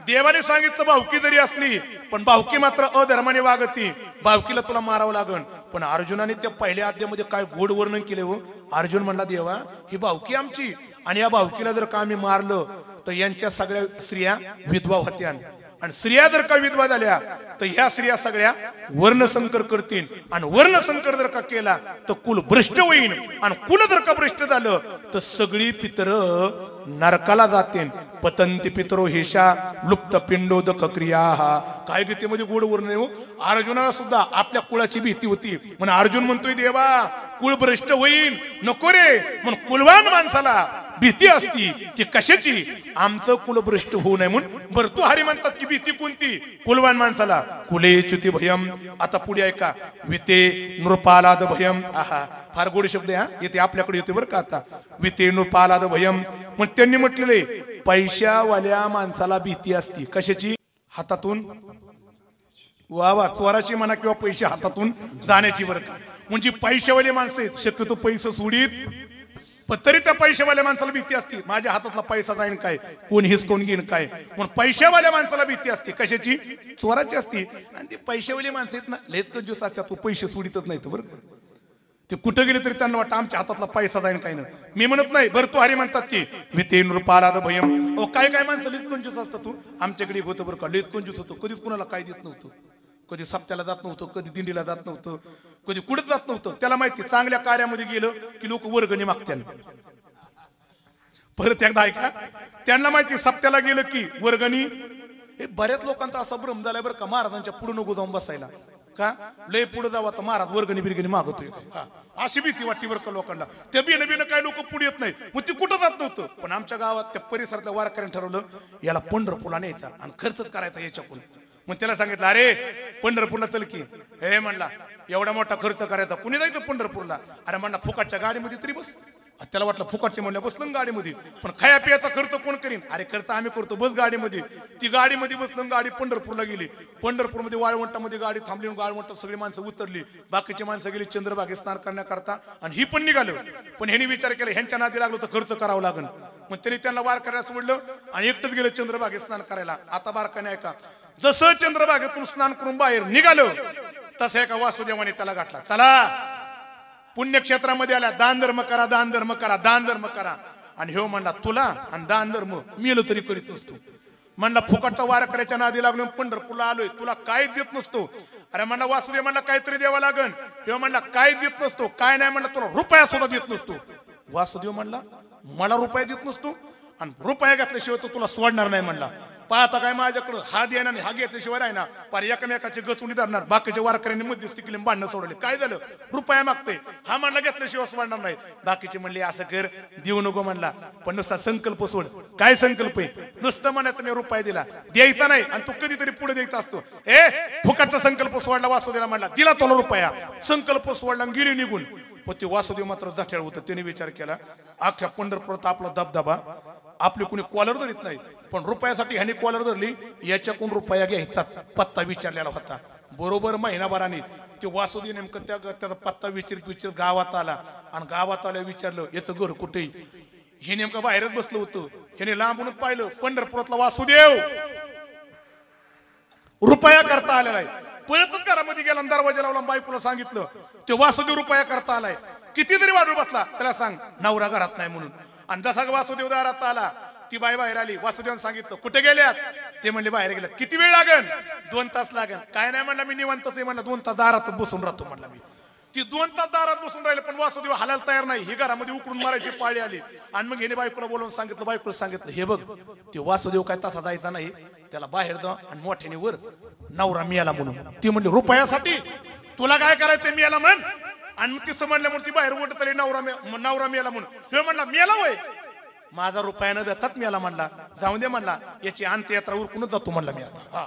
देवाने सांगितलं भाऊकी जरी असली पण भाऊकी मात्र अधर्माने वागती, भाऊकीला तुला मारावं लागण. पण अर्जुनाने त्या पहिल्या अध्यायामध्ये काय गोड वर्णन केले हो. अर्जुन म्हणला देवा ही भाऊकी आमची आणि या भाऊकीला जर का आम्ही मारलं तर यांच्या सगळ्या स्त्रिया विधवा होत्या आणि स्त्रिया जर का विधवा झाल्या तर ह्या स्त्रिया सगळ्या वर्णसंकर करतील आणि वर्णसंकर जर का केला तर कुल भ्रष्ट होईल आणि कुल जर का भ्रष्ट झालं तर सगळी पितर नरकाला जातील. पतंती पितरो हेशा लुप्त पिंडोदक क्रिया. काय गीतेमध्ये गोड वर्णन हो. अर्जुनाला सुद्धा आपल्या कुळाची भीती होती म्हणून अर्जुन म्हणतोय देवा कुळ भ्रष्ट होईल नको रे, म्हणून कुलवान माणसाला भीती असती ती कशाची, आमचं कुल भ्रष्ट होऊ नये म्हणून. भर्तृहरी म्हणतात की भीती कोणती, कुलवान माणसाला. कुलेच्युती भयम. आता पुढे ऐका, विते नृपालाद भयम. आहा फार गोड शब्द आहे हा, येते आपल्याकडे येते बरं का. आता विते नृपालाद भयम मग त्यांनी म्हटलेले पैशावाल्या माणसाला भीती असती कशाची, हातातून वा वा चोराची म्हणा किंवा पैसे हातातून जाण्याची बरं का. म्हणजे पैशावाले माणसं आहेत शक्यतो पैसे सोडीत, पण तरी त्या पैशावाल्या माणसाला भीती असती माझ्या हातातला पैसा जाईन काय, कोण हिसकून घेईन काय. म्हणून पैशावाल्या माणसाला भीती असते कशाची, चोराची असती. आणि ती पैशावाली माणसं आहेत ना लयच कंजूस असतात, तो पैसे सोडितच नाही बरं का. ते कुठं गेले तरी त्यांना वाटतं आमच्या हातातला पैसा जाईन काय ना. मी म्हणत नाही, भर्तृहरी म्हणतात की विते नृपालाद भयम. काय काय माणसं लयच कंजूस असतात. तू आमच्याकडे होतं बरं का, लयच कंजूस होतो, कधीच कुणाला काय देत नव्हतं, कधी सप्त्याला जात नव्हतं, कधी दिंडीला जात नव्हतं, कधी कुठं जात नव्हतं. त्याला माहिती चांगल्या कार्यामध्ये गेलं की लोक वर्गणी मागतात. परत एकदा ऐका, त्यांना माहिती सप्त्याला गेलं की वर्गणी. हे बऱ्याच लोकांचा असा भ्रम झालाय बरं का, महाराजांच्या पुढे नको जाऊन बसायला का, लय पुढे जावं तर महाराज वर्गणी बिरगणी मागतोय का, अशी भीती वाटते बरं का लोकांना. त्या बिन बिन काही लोक पुढे येत नाही, मग ती कुठं जात नव्हतं. पण आमच्या गावात त्या परिसरातल्या वारकऱ्यांनी ठरवलं याला पंढरपूरला न्यायचा आणि खर्चच करायचा याच्याकडून. मग त्याला सांगितलं अरे पंढरपूरला चल की. हे म्हणला एवढा मोठा खर्च करायचा कुणी जायचं पंढरपूरला. अरे म्हणला फुकाटच्या गाडीमध्ये तरी बस. त्याला वाटलं फुकाटचे म्हणलं बसलं गाडीमध्ये, पण खाया पियाचा खर्च कोण करीन, अरे खर्च आम्ही करतो बस गाडीमध्ये. ती गाडीमध्ये बसलं गाडी पंढरपूरला गेली. पंढरपूरमध्ये वाळवंटामध्ये गाडी थांबली, वाळवंटात सगळी माणसं उतरली, बाकीची माणसं गेली चंद्रभागे स्नान करण्याकरता आणि ही पण निघालं. पण ह्यांनी विचार केला ह्यांच्या नादी लागलो तर खर्च करावं लागेल, मग त्यांनी त्यांना वार करायला सोडलं आणि एकटंच गेलं चंद्रभागे स्नान करायला. आता बारकाने ऐका, जसं चंद्रभागेतून स्नान करून बाहेर निघालं तसं एका वासुदेवाने त्याला गाठला, चला पुण्यक्षेत्रामध्ये आल्या, दान धर्म करा, दान धर्म करा, दान धर्म करा. आणि ह्यो म्हणला तुला आणि दान धर्म मेलो तरी करीत नसतो. म्हणला फुकटचा वार करायच्या नादी लागलो, पंढरपूरला आलोय, तुला काय देत नसतो. अरे म्हणला वासुदेव म्हणला काहीतरी द्यावं लागन. ह्यो म्हणला काय देत नसतो, काय नाही म्हणला तुला रुपया सुद्धा देत नसतो. वासुदेव म्हणला मला रुपया देत नसतो आणि रुपया घेतल्याशिवाय तो तुला सोडणार नाही म्हणला. पाहता काय माझ्याकडं हा द्यायना नाही, हा घेतल्याशिवाय आहे ना पार एकमेकाची गचुंडी धरणार. बाकीच्या वारकऱ्यांनी मध्यस्थी केली, भांडणं सोडले. काय झालं, रुपया मागतोय, हा म्हणला घेतल्याशिवाय सोडणार नाही. बाकीचे म्हणले असं कर देऊ नको म्हणला, पण नुसता संकल्प सोड. काय संकल्प आहे, नुसतं म्हणायचं मी रुपया दिला द्यायचा नाही आणि तू कधीतरी पुढे द्यायचा असतो. फुकटचा संकल्प सोडला वासुदेवला, म्हणला दिला तुला रुपया, संकल्प सोडला गेली निघून. पण ते वासुदेव मात्र जठेळ होतं. त्याने विचार केला अख्ख्या पंढरपुरात आपला दबदबा, आपली कुणी कॉलर धरीत नाही, पण रुपयासाठी ह्याने कॉलर धरली, याच्याकडून रुपया घ्यायचा पत्ता विचारलेला होता. बरोबर महिनाभराने ते वासुदेव नेमकं त्याचा पत्ता विचारित गावात आला आणि गावात आल्या विचारलं याचं घर कुठे. हे नेमकं बाहेरच बसलं होतं. ह्याने लांबूनच पाहिलं पंढरपुरातला वासुदेव रुपया करता आलेला आहे. पळतच घरामध्ये गेला, दरवाजा लावला, बायकोला सांगितलं ते वासुदेव रुपया करता आलाय. किती तरी वाढून बसला, त्याला सांग नवरा घरात नाही म्हणून. आणि जसा वासुदेव दारात आला ती बाई बाहेर आली. वासुदेवाने सांगितलं कुठे गेल्यात, ते म्हणले बाहेर गेल्यात. किती वेळ लागेल, 2 तास लागेल. काय नाही म्हणला मी निवांतच आहे म्हणला, 2 तास दारात बसून राहतो म्हणला मी. ती 2 तास दारात बसून राहिले पण वासुदेव हालायला तयार नाही. ही घरामध्ये उकडून मारायची पाळी आली आणि मग हिने बायकोला बोलवून सांगितलं, बायकोला सांगितलं हे बग ते वासुदेव काय तसा जायचा नाही, त्याला बाहेर जा आणि मोठ्याने वर नवरा मिळाला म्हणून. ती म्हणली रुपयासाठी तुला काय करायचं मिळाला म्हण. आणि मग तिचं म्हणल्यामुळे ती बाहेर ओढत आली, नवरा मिळाला म्हणून. हे म्हणला मिळाला वय माझा रुपया न देतात मिळाला म्हणला, जाऊ दे म्हणला याची अंत्ययात्रा उरकूनच जातो म्हणला मी आता.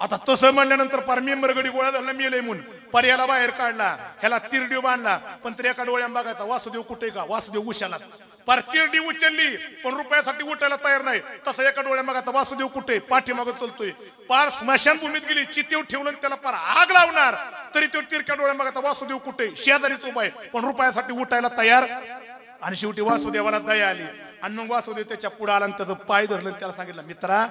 आता तसं म्हणल्यानंतर पार मेंबर गडी गोळा झाला मिळेल म्हणून पर्याला बाहेर काढला, ह्याला तिरडी बांधला. पण तरी एका डोळ्यात बघायचा वासुदेव कुठे का, वासुदेव उशाला. पार तिरडी उचलली पण रुपयासाठी उठायला तयार नाही. तसं एका डोळ्यात बघायचा वासुदेव कुठे, पाठीमागं चलतोय. पार स्मशानभूमीत गेली, चितेव ठेवलं त्याला पार आग लावणार. तरी तो तिरक्या डोळ्या बघा वासुदेव कुठे शेजारीच उभा आहे पण रुपयासाठी उठायला तयार आणि शेवटी वासुदेवाला दया आली आणि मग वासुदेव त्याच्या पुढे आला आणि त्याचं पाय धरलं त्याला सांगितलं मित्रा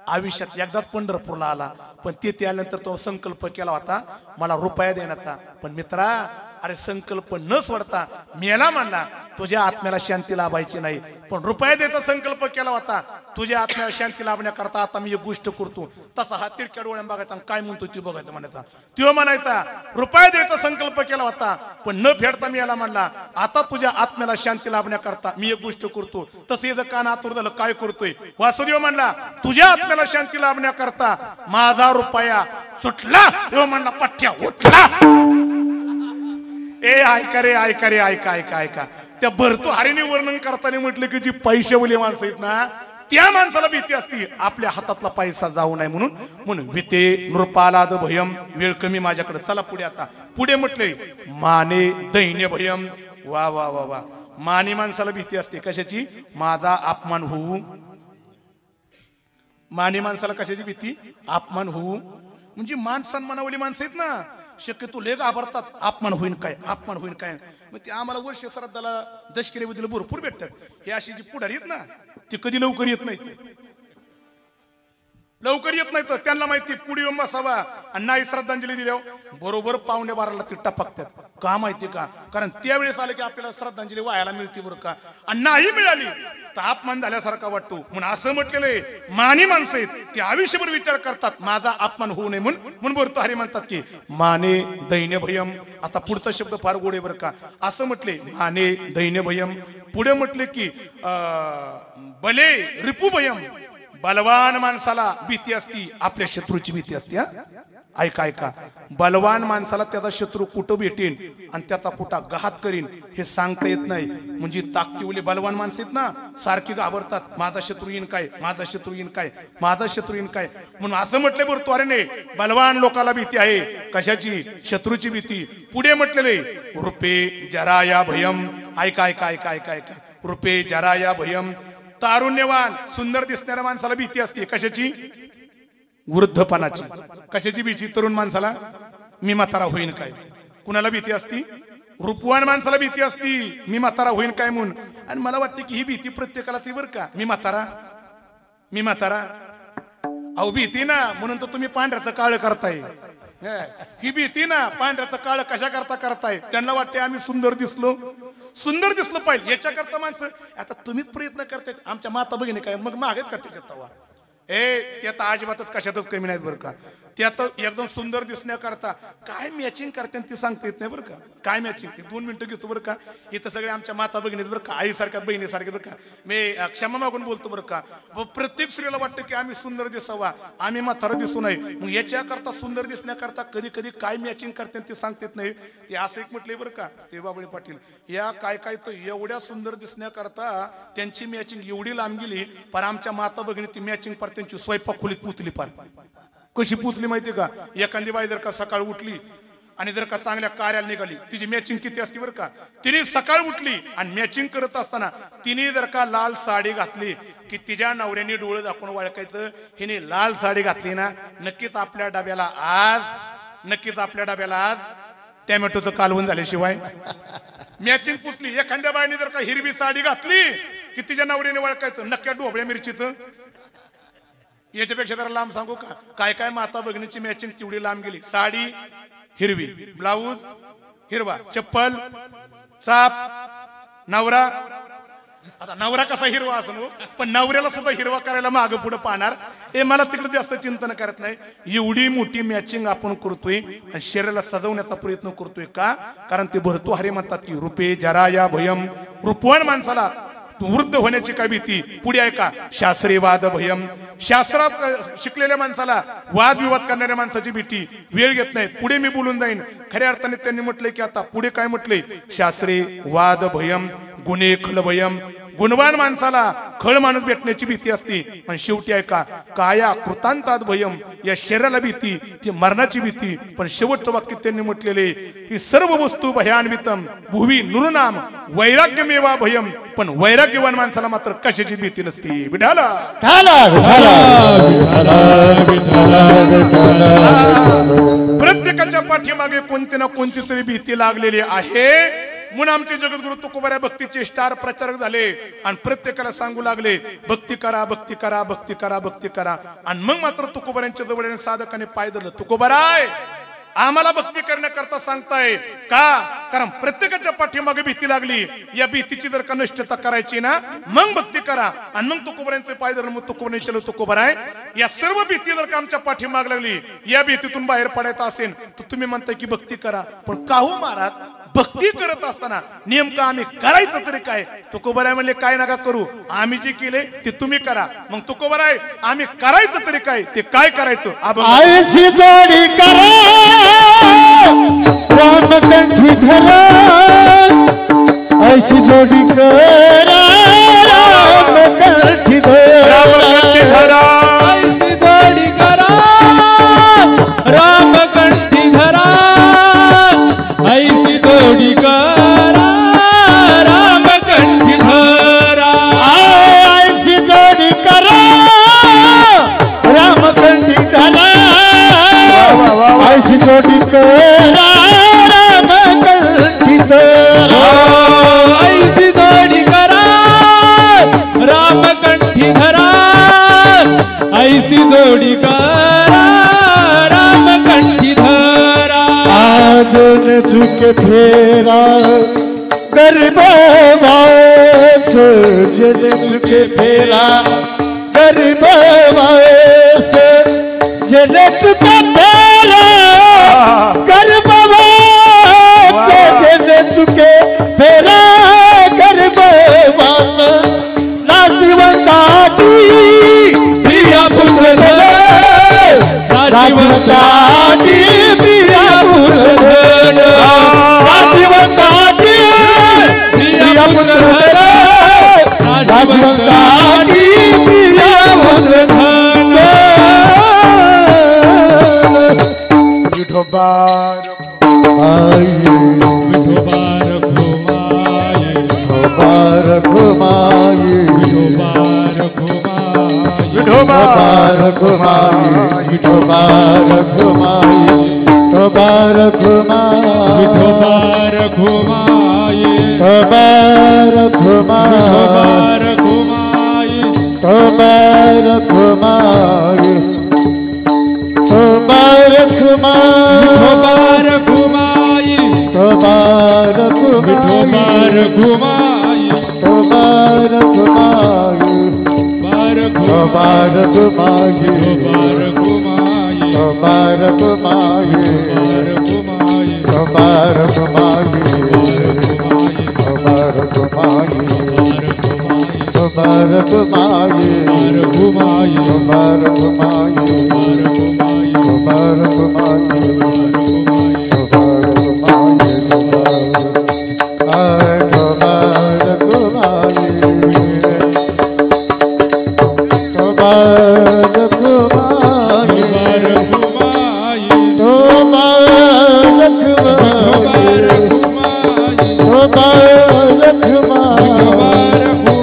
आयुष्यात एकदाच पंढरपूरला आला पण ते आल्यानंतर तो संकल्प केला होता मला रुपया देण्याचा पण मित्रा अरे संकल्प न सोडता मेला म्हणला तुझ्या आत्म्याला शांती लाभायची नाही पण रुपया द्यायचा संकल्प केला होता तुझ्या आत्म्याला शांती लाभण्याकरता आता मी एक गोष्ट करतो तसा हा तिरक्या डोळ्यान बघायचा काय म्हणतो ती बघायचं म्हणायचा तो म्हणायचा रुपया द्यायचा संकल्प केला होता पण न फेडता मी याला म्हणला आता तुझ्या आत्म्याला शांती लाभण्याकरता मी एक गोष्ट करतो तसं याचं कान आतुर झालं काय करतोय वासुदेव म्हणला तुझ्या आत्म्याला शांती लाभण्याकरता माझा रुपया सुटला तो म्हणला पठ्ठ्या उठला ए ऐका रे ऐका रे ऐका ऐका ऐका त्या भर्तृहरीने वर्णन करताना म्हटलं की जी पैशावली माणसं आहेत ना त्या माणसाला भीती असती आपल्या हातातला पैसा जाऊ नये म्हणून विते नृपालाद भयम वेळ कमी माझ्याकडे चला पुढे आता पुढे म्हटले माने दैन्य भयम वा वा वा वा माने माणसाला भीती असते कशाची माझा अपमान होऊ माने माणसाला कशाची भीती अपमान होऊ म्हणजे मान सन्मानावली माणसं आहेत ना शक्यतो लय घाबरतात अपमान होईन काय मग ते आम्हाला वर्ष श्राद्धाला दशकिरे भरपूर भेटतात हे अशी जी पुढारी आहेत ना ती कधी लवकर येत नाही तर त्यांना माहिती पुढे येऊन बसावा आणि नाही श्रद्धांजली दिल्यावर बरोबर 11:15 ती टपकतात का माहिती का कारण त्यावेळेस आलं की आपल्याला श्रद्धांजली व्हायला मिळते बरं का आणि नाही मिळाली तर अपमान झाल्यासारखा वाटतो म्हणून असं म्हटलेलं आहे मानी माणसं आहेत ते आयुष्यभर विचार करतात माझा अपमान होऊ नये म्हणून भर्तृहरी म्हणतात की माने दैन्य भयम आता पुढचा शब्द फार गोड आहे बरं का असं म्हटले माने दैन्य भयम पुढे म्हटले की बले रिपू भयम बलवान माणसाला भीती असती आपल्या शत्रूची भीती असते ऐका ऐका बलवान माणसाला त्याचा शत्रू कुठं भेटेन आणि त्याचा कुठं घात करीन हे सांगता येत नाही म्हणजे ताकदीवले बलवान माणसं आहेत ना सारखी घाबरतात माझा शत्रू येईन काय म्हणून असं म्हटले भर्तृहरीने बलवान लोकाला भीती आहे कशाची शत्रूची भीती पुढे म्हटलेले रुपे जराया भयम ऐका ऐका ऐका ऐका ऐका रुपे जराया भयम तारुण्यवान सुंदर दिसणाऱ्या माणसाला भीती असते कशाची वृद्धपणाची कशाची भीती तरुण माणसाला मी म्हातारा होईन काय कुणाला भीती असती रूपवान माणसाला भीती असती मी म्हातारा होईन काय म्हणून आणि मला वाटतं की ही भीती प्रत्येकालाच आहे बरं का मी म्हातारा अहो भीती ना म्हणून तर तुम्ही पांढऱ्याचं काळ करताय ही भीती ना पांढऱ्याचं काळ कशा करताय त्यांना वाटते आम्ही सुंदर दिसलो पाहिजे याच्याकरता माणसं आता तुम्हीच प्रयत्न करतायत आमच्या माता भगिनी काय मग मागेत का त्याच्यात तवा ते आता अजिबातच कशातच कमी नाहीत बरं का ते आता एकदम सुंदर दिसण्याकरता काय मॅचिंग करते ते सांगता येत नाही बरं का काय मॅचिंग ते 2 मिनिटं घेतो बरं का इथं सगळे आमच्या माता भगिनीत बरं का आईसारख्या बहिणीसारखे बरं का मी क्षमा मागून बोलतो बरं का प्रत्येक स्त्रीला वाटतं की आम्ही सुंदर दिसावा आम्ही म्हातारा दिसू नये मग याच्याकरता सुंदर दिसण्याकरता कधी कधी काय मॅचिंग करते ते सांगता येत नाही ते असं एक म्हटलंय बरं का ते बाबळे पाटील या काय तर एवढ्या सुंदर दिसण्याकरता त्यांची मॅचिंग एवढी लांब गेली पण आमच्या माता भगिनी ती मॅचिंग पर त्यांची स्वयंपाक खोलीत पुतली पार कशी पुतली माहिती का एखादी बाई जर का सकाळ उठली आणि जर का चांगल्या कार्याला निघाली तिची मॅचिंग किती असते बरं का तिने सकाळ उठली आणि मॅचिंग करत असताना तिने जर का लाल साडी घातली की तिच्या नवऱ्याने डोळे दाखवून ओळखायचं हिने लाल साडी घातली ना नक्कीच आपल्या डब्याला आज टॅमॅटोचं कालवण झाल्याशिवाय मॅचिंग पुतली एखाद्या बाईने जर का हिरवी साडी घातली की तिच्या नवऱ्याने ओळखायचं नक्की ढोबळ्या मिरचीचं याच्यापेक्षा जरा लांब सांगू का काय माता भगिनीची मॅचिंग तेवढी लांब गेली साडी हिरवी ब्लाऊज हिरवा चप्पल चाप नवरा आता नवरा कसा हिरवा असो पण नवऱ्याला सुद्धा हिरवा करायला मागं पुढे पाहणार हे मला तिकडे जास्त चिंतन करत नाही एवढी मोठी मॅचिंग आपण करतोय आणि शरीराला सजवण्याचा प्रयत्न करतोय का कारण ते भर्तृहरी म्हणतात की रुपे जराया भयम रूपवान माणसाला वृद्ध होण्याची काय भीती पुढे आहे का शास्त्रे वाद भयम शास्त्रात शिकलेल्या माणसाला वादविवाद करणाऱ्या माणसाची भीती वेळ घेत नाही पुढे मी बोलून जाईन खऱ्या अर्थाने त्यांनी म्हटलंय की आता पुढे काय म्हटलंय शास्त्रे वाद भयम गुन्हे खल भयम गुणवान माणसाला खळ माणूस भेटण्याची भीती असते पण शेवटी ऐका काया कृतांतात भयम या शरीराला भीती ती मरणाची भीती पण शेवटचं वाक्य त्यांनी म्हटलेले ही सर्व वस्तू भयान्वितम भुवी नुरनाम वैराग्यमेवा भयम पण वैराग्यवान माणसाला मात्र कशाची भीती नसते विठाला प्रत्येकाच्या पाठीमागे कोणती ना कोणती तरी भीती लागलेली आहे म्हणून आमचे जगद्गुरु तुकोबाऱ्या भक्तीचे स्टार प्रचारक झाले आणि प्रत्येकाला सांगू लागले भक्ती करा भक्ती करा भक्ती करा भक्ती करा आणि मग मात्र तुकोबाऱ्यांच्या जवळ साधकाने पाय धरलं तुकोबाराय आम्हाला भक्ती करण्याकरता सांगताय का कारण प्रत्येकाच्या पाठीमागे भीती लागली या भीतीची जर का नष्टता करायची ना मग भक्ती करा आणि मग तुकोबाऱ्यांचे पाय धरलं मग तुकोबाने चलो तुकोबाराय या सर्व भीती जर का आमच्या पाठीमाग लागली या भीतीतून बाहेर पडायचं असेल तर तुम्ही म्हणताय की भक्ती करा पण काहू महाराज भक्ती करत असताना नेमकं आम्ही करायचं तरी काय तुकोबाराय म्हणले काय नका करू आम्ही जे केले ते तुम्ही करा मग तुकोबाराय आम्ही करायचं तरी काय ते काय करायचं ऐसी जोडी करा रामकंठी धरा ऐसी जोडी करा रामकंठी धरा ऐसी जोडी करा रामकंठी धरा ऐसी जोडी करा रामकंठी धरा ऐसी जोडी करा रामकंठी धरा ऐसी जोडी करा रामकंठी धरा ऐसी जोडी करा रामकंठी धरा ऐसी जोडी करा रामकंठी धरा आजून चुके फेरा गरीबावास जन चुके फेरा गरीबावास जन चुके फेरा गरीबावास जन चुके फेरा गरीबावास नाशिवंताची प्रिया पुत्र नाशिवंताची प्रिया पुत्र नाशिवंताची प्रिया पुत्र नाशिवंताची प्रिया पुत्र विठोबार घुमाये विठोबार घुमाये विठोबार घुमाये विठोबार घुमाये विठोबार घुमाये विठोबार घुमाये विठोबार घुमाये विठोबार घुमाये विठोबार घुमाये विठोबार विठोबार घुमाये घुमाये विठोबार घुमाये बार विठोबार घुमाये बार घुमाये विठोबार घुमाये बार घुमाये विठोबार घुमाये बार घुमाये विठोबार घुमाये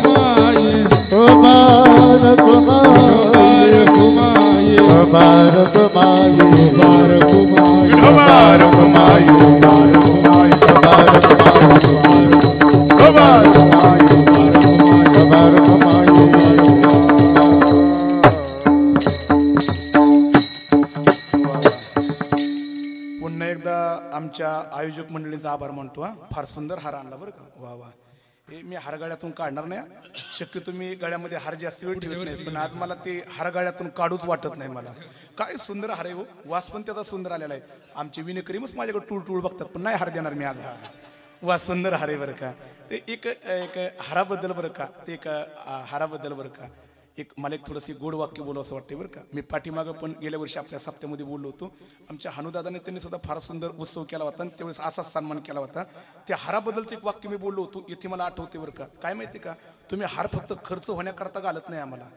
विठोबार घुमाये विठोबार घुमाये विठोबार घुमाये विठोबार घुमाये पुन्हा एकदा आमच्या आयोजक मंडळीचा आभार मानतो हा फार सुंदर हार आणला बरं का वा वा हे मी हारगाड्यातून काढणार नाही शक्यतो मी गळ्यामध्ये हार जास्त वेळ ठेवत नाही पण आज मला ते हारगाड्यातून काढूच वाटत नाही मला काय सुंदर हार आहे हो वास पण त्याचा सुंदर आलेला आहे आमचे विनकरीमच माझ्याकडे टूळ टूळ बघतात पण नाही हार देणार मी आज हा वा सुंदर हार आहे बरं का ते एक एक हाराबद्दल बरं का ते एक हाराबद्दल बरं का एक मला एक थोडंसं गोड वाक्य बोलावं असं वाटतंय बरं का. मी पाठीमागं पण गेल्या वर्षी आपल्या सप्त्यामध्ये बोललो होतो. आमच्या हनुदादाने त्यांनी सुद्धा फार सुंदर उत्सव केला होता आणि त्यावेळेस असाच सन्मान केला होता. त्या हाराबद्दलचं एक वाक्य मी बोललो होतो, इथे मला आठवते बरं का. काय माहिती का, तुम्ही हार फक्त खर्च होण्याकरता घालत नाही आम्हाला.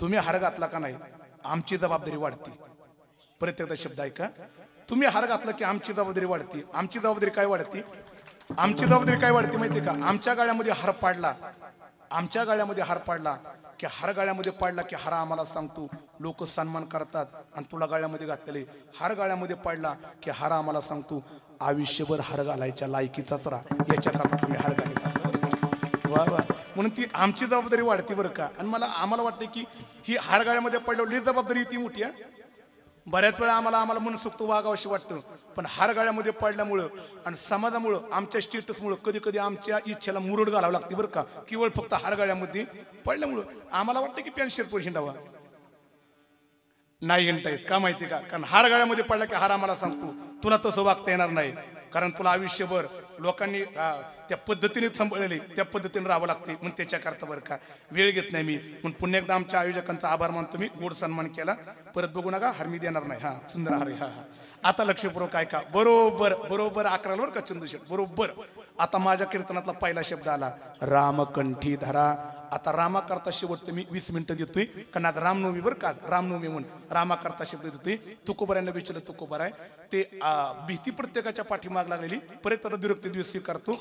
तुम्ही हार घातला का नाही आमची जबाबदारी वाढते. परत एकदा शब्द ऐका, तुम्ही हार घातला की आमची जबाबदारी वाढते. आमची जबाबदारी काय वाढते? आमची जबाबदारी काय वाढते माहिती का? आमच्या गाड्यामध्ये हार पाडला, आमच्या गाड्यामध्ये हार पाडला की हार गाड्यामध्ये पाडला की हार आम्हाला सांगतो, लोक सन्मान करतात. आणि तुला गाड्यामध्ये घातलेले हार गाड्यामध्ये पाडला की हार आम्हाला सांगतो, आयुष्यभर हार घालायच्या लायकीचाच राहा. याच्याकरता तुम्ही हार घालता. वा वा. म्हणून ती आमची जबाबदारी वाढते बरं का. आणि आम्हाला वाटतं की ही हार गाड्यामध्ये पडल्यावर जबाबदारी ती मोठी आहे. बऱ्याच वेळा आम्हाला मनसुक्त वागावशी वाटतं, पण हार गाड्यामध्ये पडल्यामुळं आणि समाजामुळं आमच्या स्टेटसमुळं कधी कधी आमच्या इच्छेला मुरड घालावं लागते बरं का. केवळ फक्त हार गाड्यामध्ये पडल्यामुळं आम्हाला वाटतं की पॅन्ट शर्ट वर हिंडावा, नाही हिंडता येत. का माहिती का? कारण हार गाड्यामध्ये पडला की हार आम्हाला सांगतो, तुला तसं वागता येणार नाही, कारण तुला आयुष्यभर लोकांनी त्या पद्धतीने थांबवलेले त्या पद्धतीने राहावं लागते. म्हणून त्याच्याकरता बरं का वेळ घेत नाही मी. म्हणून पुन्हा एकदा आमच्या आयोजकांचा आभार मानतो मी. गोड सन्मान केला. परत बघू नका, हार मी देणार नाही. हा सुंदर हार. हा हा. आता लक्षपूर्वक ऐका. बरोबर बरोबर 11 बरं का चंदूशेठ, बरोबर. आता माझ्या कीर्तनातला पहिला शब्द आला, रामकंठी धरा. आता रामाकरता शेवट मी 20 मिनिटं देतोय, कारण आज रामनवमी बरं का. रामनवमी म्हणून रामाकरता शब्द देतोय. तुकोबारांना विचारलं, तुकोबाराय ते भीती प्रत्येकाच्या पाठीमाग लागलेली, परत आता विरक्ती दिवस स्वीकारतो.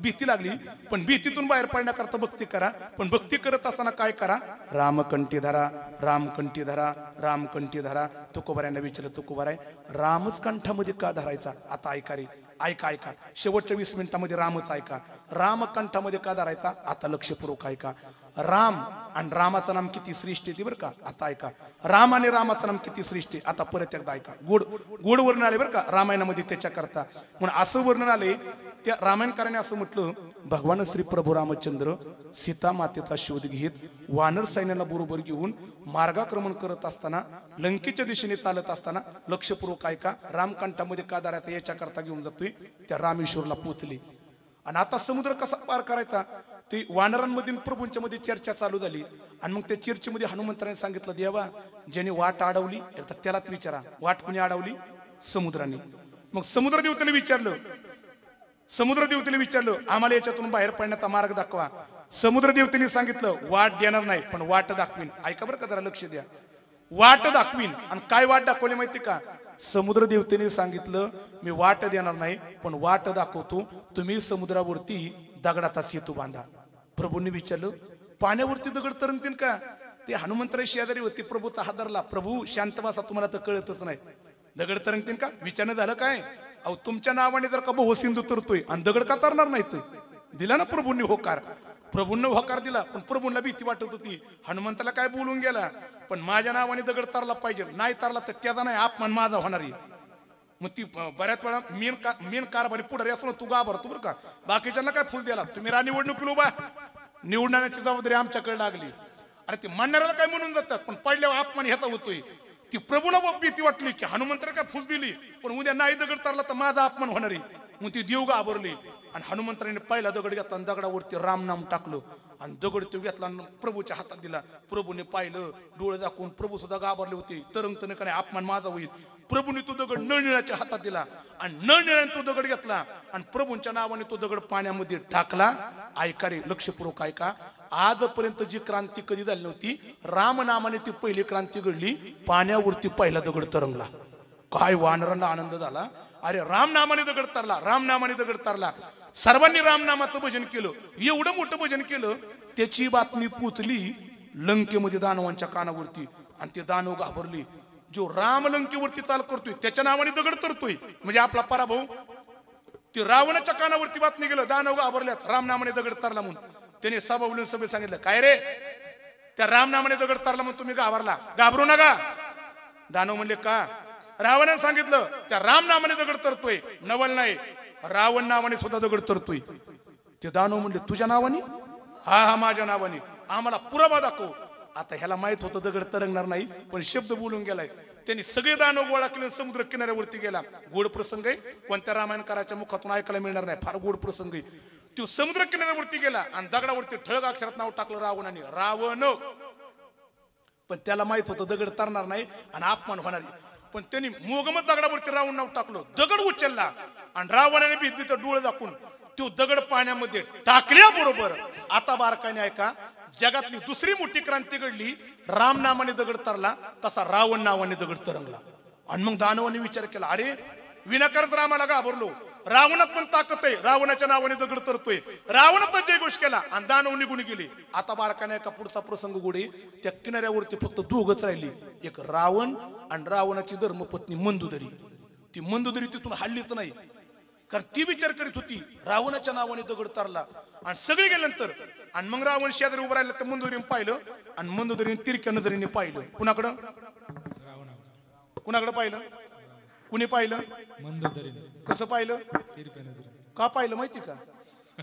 भीती लागली, पण भीतीतून बाहेर पडण्याकरता भक्ती करा. पण भक्ती करत असताना काय करा? रामकंठी धरा, रामकंठी धरा, रामकंठी धरा. तुकोबारांना विचारलं, तुकोबाराय रामच कंठामध्ये का धरायचा? आता ऐका रे, ऐका ऐका. शेवटच्या 20 मिनिटांमध्ये रामच ऐका. राम कंठामध्ये का धरायचा? आता लक्षपूर्वक ऐका. राम आणि रामाचं नाम किती श्रेष्ठ आहे बरं का. आता ऐका, राम आणि रामाचं नाम किती श्रेष्ठ आहे. आता परत एकदा ऐका. गोड वर्णन आले बरं का रामायणामध्ये त्याच्याकरता. म्हणून असं वर्णन आले, त्या रामायणकाराने असं म्हटलं, भगवान श्री प्रभू रामचंद्र सीता मातेचा शोध घेत वानर सैन्याला बरोबर घेऊन मार्गाक्रमण करत असताना, लंकेच्या दिशेने चालत असताना, लक्षपूर्वक ऐका, रामकंठामध्ये का धरायचा याच्याकरता घेऊन जातोय. त्या रामेश्वरला पोहोचले. आणि आता समुद्र कसा पार करायचा ते वानरांमध्ये प्रभूंच्या मध्ये चर्चा चालू झाली. आणि मग त्या चर्चेमध्ये हनुमंताने सांगितलं, देवा ज्याने वाट अडवली त्यालाच विचारा, वाट कुणी अडवली? समुद्राने. मग समुद्रदेवतेला विचारलं, आम्हाला याच्यातून बाहेर पडण्याचा मार्ग दाखवा. समुद्रदेवतेने सांगितलं, वाट देणार नाही, पण वाट दाखवीन. ऐका बरं का, जरा लक्ष द्या. वाट दाखवीन. आणि काय वाट दाखवली माहिती का? समुद्र देवतेने सांगितलं, मी वाट देणार नाही, पण वाट दाखवतो. तुम्ही समुद्रावरती दगडाचा सेतू बांधा. प्रभूंनी विचारलं, पाण्यावरती दगड तरंगतील का? ते हनुमंतराय शेजारी होते. प्रभूचा हात धरला. प्रभू शांत बसा, तुम्हाला तर कळतच नाही. दगड तरंगतील का? विचारणं झालं काय? अहो तुमच्या नावाने जर का बहु सिंधू तरतोय आणि दगड का तरणार नाहीत? दिला ना प्रभूंनी होकार. प्रभूंना होकार दिला, पण प्रभूंना भीती वाटत होती. हनुमंताला काय बोलून गेला, पण माझ्या नावाने दगड तरला पाहिजे, नाही तरला तर त्याचा नाही अपमान माझा होणार आहे. मग ती बऱ्याच वेळा मेन कारभारी पुढारी असं तू घाबरतो बरं का. बाकीच्यांना काय फुल द्याला, तुम्ही निवडणुकीला उभा, निवडण्याची जबाबदारी आमच्याकडे लागली. अरे ते म्हणणाऱ्याला काय म्हणून जातात, पण पडल्यावर अपमान ह्याचा होतोय. ती प्रभूला भीती वाटली की हनुमंताला काय फुल दिली, पण उद्या नाही दगड तरला तर माझा अपमान होणार आहे. मग ती देव घाबरली. आणि हनुमंताने पहिला दगड घेतला आणि दगडावरती राम नाम टाकलं. आणि दगड तो घेतला आणि प्रभूच्या हातात दिला. प्रभूने पाहिलं, डोळे दाखवून प्रभू सुद्धा घाबरले होते. तरंगतने काय अपमान माझा होईल. प्रभूने तो दगड नळनिळ्याच्या हातात दिला आणि नळनिळ्याने तो दगड घेतला आणि प्रभूंच्या नावाने तो दगड पाण्यामध्ये टाकला. ऐका रे, लक्षपूर्वक ऐका. आजपर्यंत जी क्रांती कधी झाली नव्हती, राम नामाने ती पहिली क्रांती घडली. पाण्यावरती पहिला दगड तरंगला. काय वानरांना आनंद झाला. अरे राम नामाने दगड तरला, राम नामाने दगड तरला. सर्वांनी रामनामाचं भजन केलं. एवढं मोठं भजन केलं, त्याची बातमी पोचली लंकेमध्ये दानवांच्या कानावरती. आणि ते दानव घाबरले. जो राम लंकेवरती चाल करतोय त्याच्या नावाने दगड तरतोय म्हणजे आपला पराभव. ते रावणाच्या कानावरती बातमी गेलं, दानव घाबरल्यात, राम नामाने दगड तरला म्हणून. त्याने सभा बोलून सभेत सांगितलं, काय रे, त्या राम नामाने दगड तरला म्हणून तुम्ही घाबरला, घाबरू नका. दानव म्हणले, का? रावणाने सांगितलं, त्या राम नामाने दगड तरतोय. नवल नाही, रावण नावाने सुद्धा दगड तरतोय. ते दानव म्हणले, तुझ्या नावाने? हा माझ्या नावाने. आम्हाला पुरावा दाखव. आता ह्याला माहित होतं दगड तरंगणार नाही, पण शब्द बोलून गेलाय. त्यांनी सगळे दानव गोळा केले, समुद्र किनाऱ्यावरती गेला. गोड प्रसंग आहे, कोणत्या रामायणकाराच्या मुखातून ऐकायला मिळणार नाही. फार गोड प्रसंग आहे. तो समुद्र किनाऱ्यावरती गेला आणि दगडावरती ठळक अक्षरात नाव टाकलं रावणाने, रावण. पण त्याला माहित होतं दगड तरणार नाही आणि अपमान होणार आहे. पण त्यांनी मोगमत दगडावरती रावण नाव टाकलं, दगड उचलला आणि रावणाने भीत डोळे दाखवून तो दगड पाण्यामध्ये टाकल्याबरोबर आता बारकाने ऐका, जगातली दुसरी मोठी क्रांती घडली. राम नामाने दगड तरला तसा रावण नावाने दगड तरंगला. आणि मग दानवाने विचार केला, अरे विनाकारण रामाला घाबरलो, रावणात पण ताकद आहे, रावणाच्या नावाने दगड तरतोय, रावणातच जयघोष केला आणि दानव निघून गेले. आता बारकाने एका पुढचा प्रसंग गोडे, त्या किनाऱ्यावरती फक्त दोघच राहिली, एक रावण आणि रावणाची धर्मपत्नी मंदुदरी. ती मंदुदरी तिथून हल्लीच नाही, कारण ती विचार करीत होती रावणाच्या नावाने दगड तरला आणि सगळे गेल्यानंतर. आणि मग रावण शेजारी उभं राहिलं, तर मंदुदरीने पाहिलं आणि मंदुदरीने तिरक्या नजरेने पाहिलं. कुणाकडं कुणाकडं पाहिलं? कुणी पाहिलं? कसं पाहिलं? का पाहिलं माहिती का?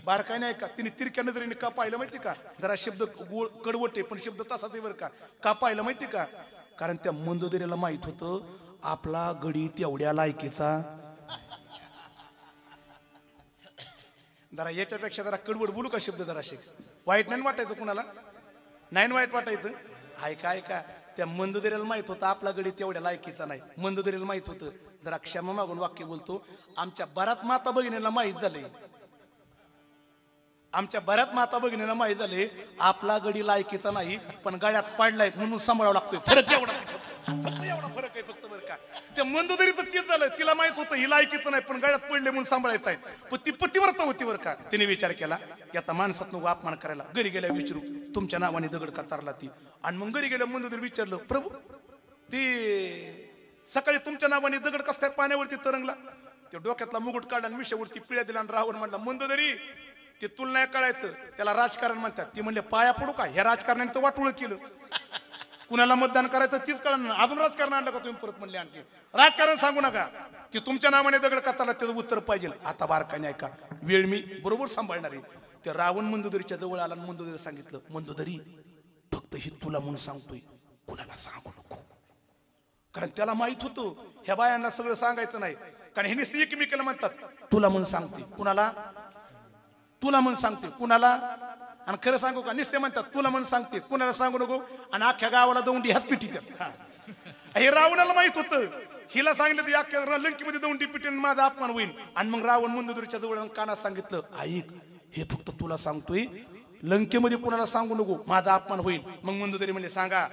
बारकाय नाही का, तिने तिरक्या नजरेने का पाहिलं माहिती का? जरा शब्द गोळ कडवट आहे पण शब्द तसाच आहे बरं का. का पाहिलं माहिती का? कारण त्या मंदोदरीला माहित होतं आपला गडी तेवढ्या लायकीचा. जरा याच्यापेक्षा जरा कडवट बोलू का शब्द? जरा शिक, वाईट नाही वाटायचं कुणाला, नाही वाईट वाटायचं. ऐका ऐका, त्या मंदोदरीला माहित होतं आपला गडी तेवढ्या लायकीचा नाही. मंदोदरीला माहित होतं, जरा क्षमा मागून वाक्य बोलतो, आमच्या बऱ्याच माता भगिनीला माहित झाले, आमच्या बऱ्याच माता भगिनीला माहित झाले आपला गडी लायकीचा नाही पण गड्यात पडलाय म्हणून सांभाळावं लागतोय. फरक एवढा, फक्त एवढा फरक आहे फक्त बरं का. त्या मंदोदरीचं तेच झालं, तिला माहित होतं ही लायकीचं नाही पण गड्यात पडले म्हणून सांभाळायचं आहे. पण ती पतिव्रता होती बरं का. तिने विचार केला याचा माणसात नको अपमान करायला, घरी गेल्या विचारू तुमच्या नावाने दगड का तरला ती. आणि मग घरी गेल्या मंदोदरी विचारलं, प्रभू ती सकाळी तुमच्या नावाने दगड कसं काय पाण्यावरती तरंगला? ते डोक्यातला मुकुट काढला आणि मिशावरती पिळ्या दिला आणि रावण म्हणला, मंदोदरी ते तुला नाही कळायचं, त्याला राजकारण म्हणतात. ती म्हणले पाया पडू का, ह्या राजकारणाने तर वाटोळ केलं, कुणाला मतदान करायचं तीच कळणार, अजून राजकारण आणलं का तुम्ही परत? म्हणले आणखी राजकारण सांगू नका, की तुमच्या नावाने दगड कताला त्याचं उत्तर पाहिजे. आता बारकाने ऐका, वेळ मी बरोबर सांभाळणार आहे. ते रावण मंदोदरीच्या जवळ आला आणि मंदोदरी सांगितलं, मंदोदरी फक्त ही तुला म्हणून सांगतोय, कुणाला सांगू नको. कारण त्याला माहित होतं ह्या बायांना सगळं सांगायचं नाही, कारण हे नुसते एकमेकाला म्हणतात तुला म्हणून सांगते, कुणाला? तुला म्हणून सांगते, कुणाला? आणि खरं सांगू का, नुसते म्हणतात तुला म्हणून सांगते, कुणाला सांगू नको, आणि अख्ख्या गावाला दौंडी हात पिटीत. हे रावणाला माहित होतं हिला सांगितलं तर अख्ख्या लंकीमध्ये दौंडी पिटीन माझा अपमान होईल. आणि मग रावण मंदोदरीच्या जवळ कानात सांगितलं, ऐक हे फक्त तुला सांगतोय, लंकेमध्ये कुणाला सांगू नको, माझा अपमान होईल. मग मंदोदरी म्हणले, सांगा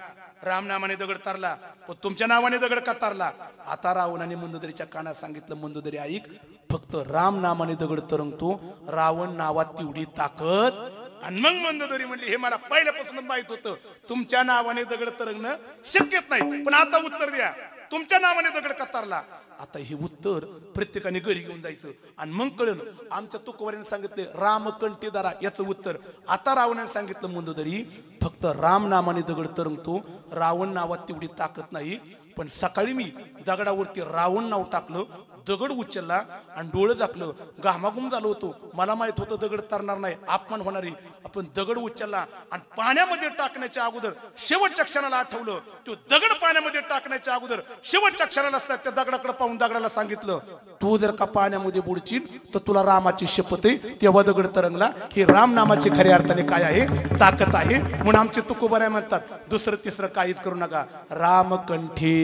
राम नामाने दगड तारला पण तुमच्या नावाने दगड का तारला? आता रावणाने मंदोदरीच्या कानात सांगितलं, मंदोदरी ऐक फक्त राम नामाने दगड तरंगतो, रावण नावात तेवढी ताकद. आणि मग मंदोदरी म्हणली, हे मला पहिल्यापासूनच माहित होतं तुमच्या नावाने दगड तरंगणं शक्यच नाही, पण आता उत्तर द्या तुमच्या नावाने दगड का तारला? आता हे उत्तर प्रत्येकाने घरी घेऊन जायचं आणि मग कळलं. आमच्या तुकोबारीने सांगितले रामकंठीदारा याचं उत्तर. आता रावणाने सांगितलं, मंदोदरी फक्त राम नामाने दगड तरंगतो, रावण नावात तेवढी ताकद नाही. पण सकाळी मी दगडावरती रावण नाव टाकलं, दगड उचलला आणि डोळे दाखलं, घामाघूम झालो होतो. मला माहित होतं दगड तरणार नाही, अपमान होणारी. आपण दगड उचलला आणि पाण्यामध्ये टाकण्याच्या अगोदर शेवटच्या क्षणाला आठवलं, तो दगड पाण्यामध्ये टाकण्याच्या अगोदर शेवटच्या क्षणाला असतात त्या दगडाकडे पाहून दगडाला सांगितलं, तू जर का पाण्यामध्ये बुडशील तर तुला रामाची शपथ आहे. तेव्हा दगड तरंगला. हे राम नामाची खऱ्या अर्थाने काय आहे, ताकद आहे. म्हणून आमचे तुकोबाऱ्या म्हणतात दुसरं तिसरं काहीच करू नका, रामकंठी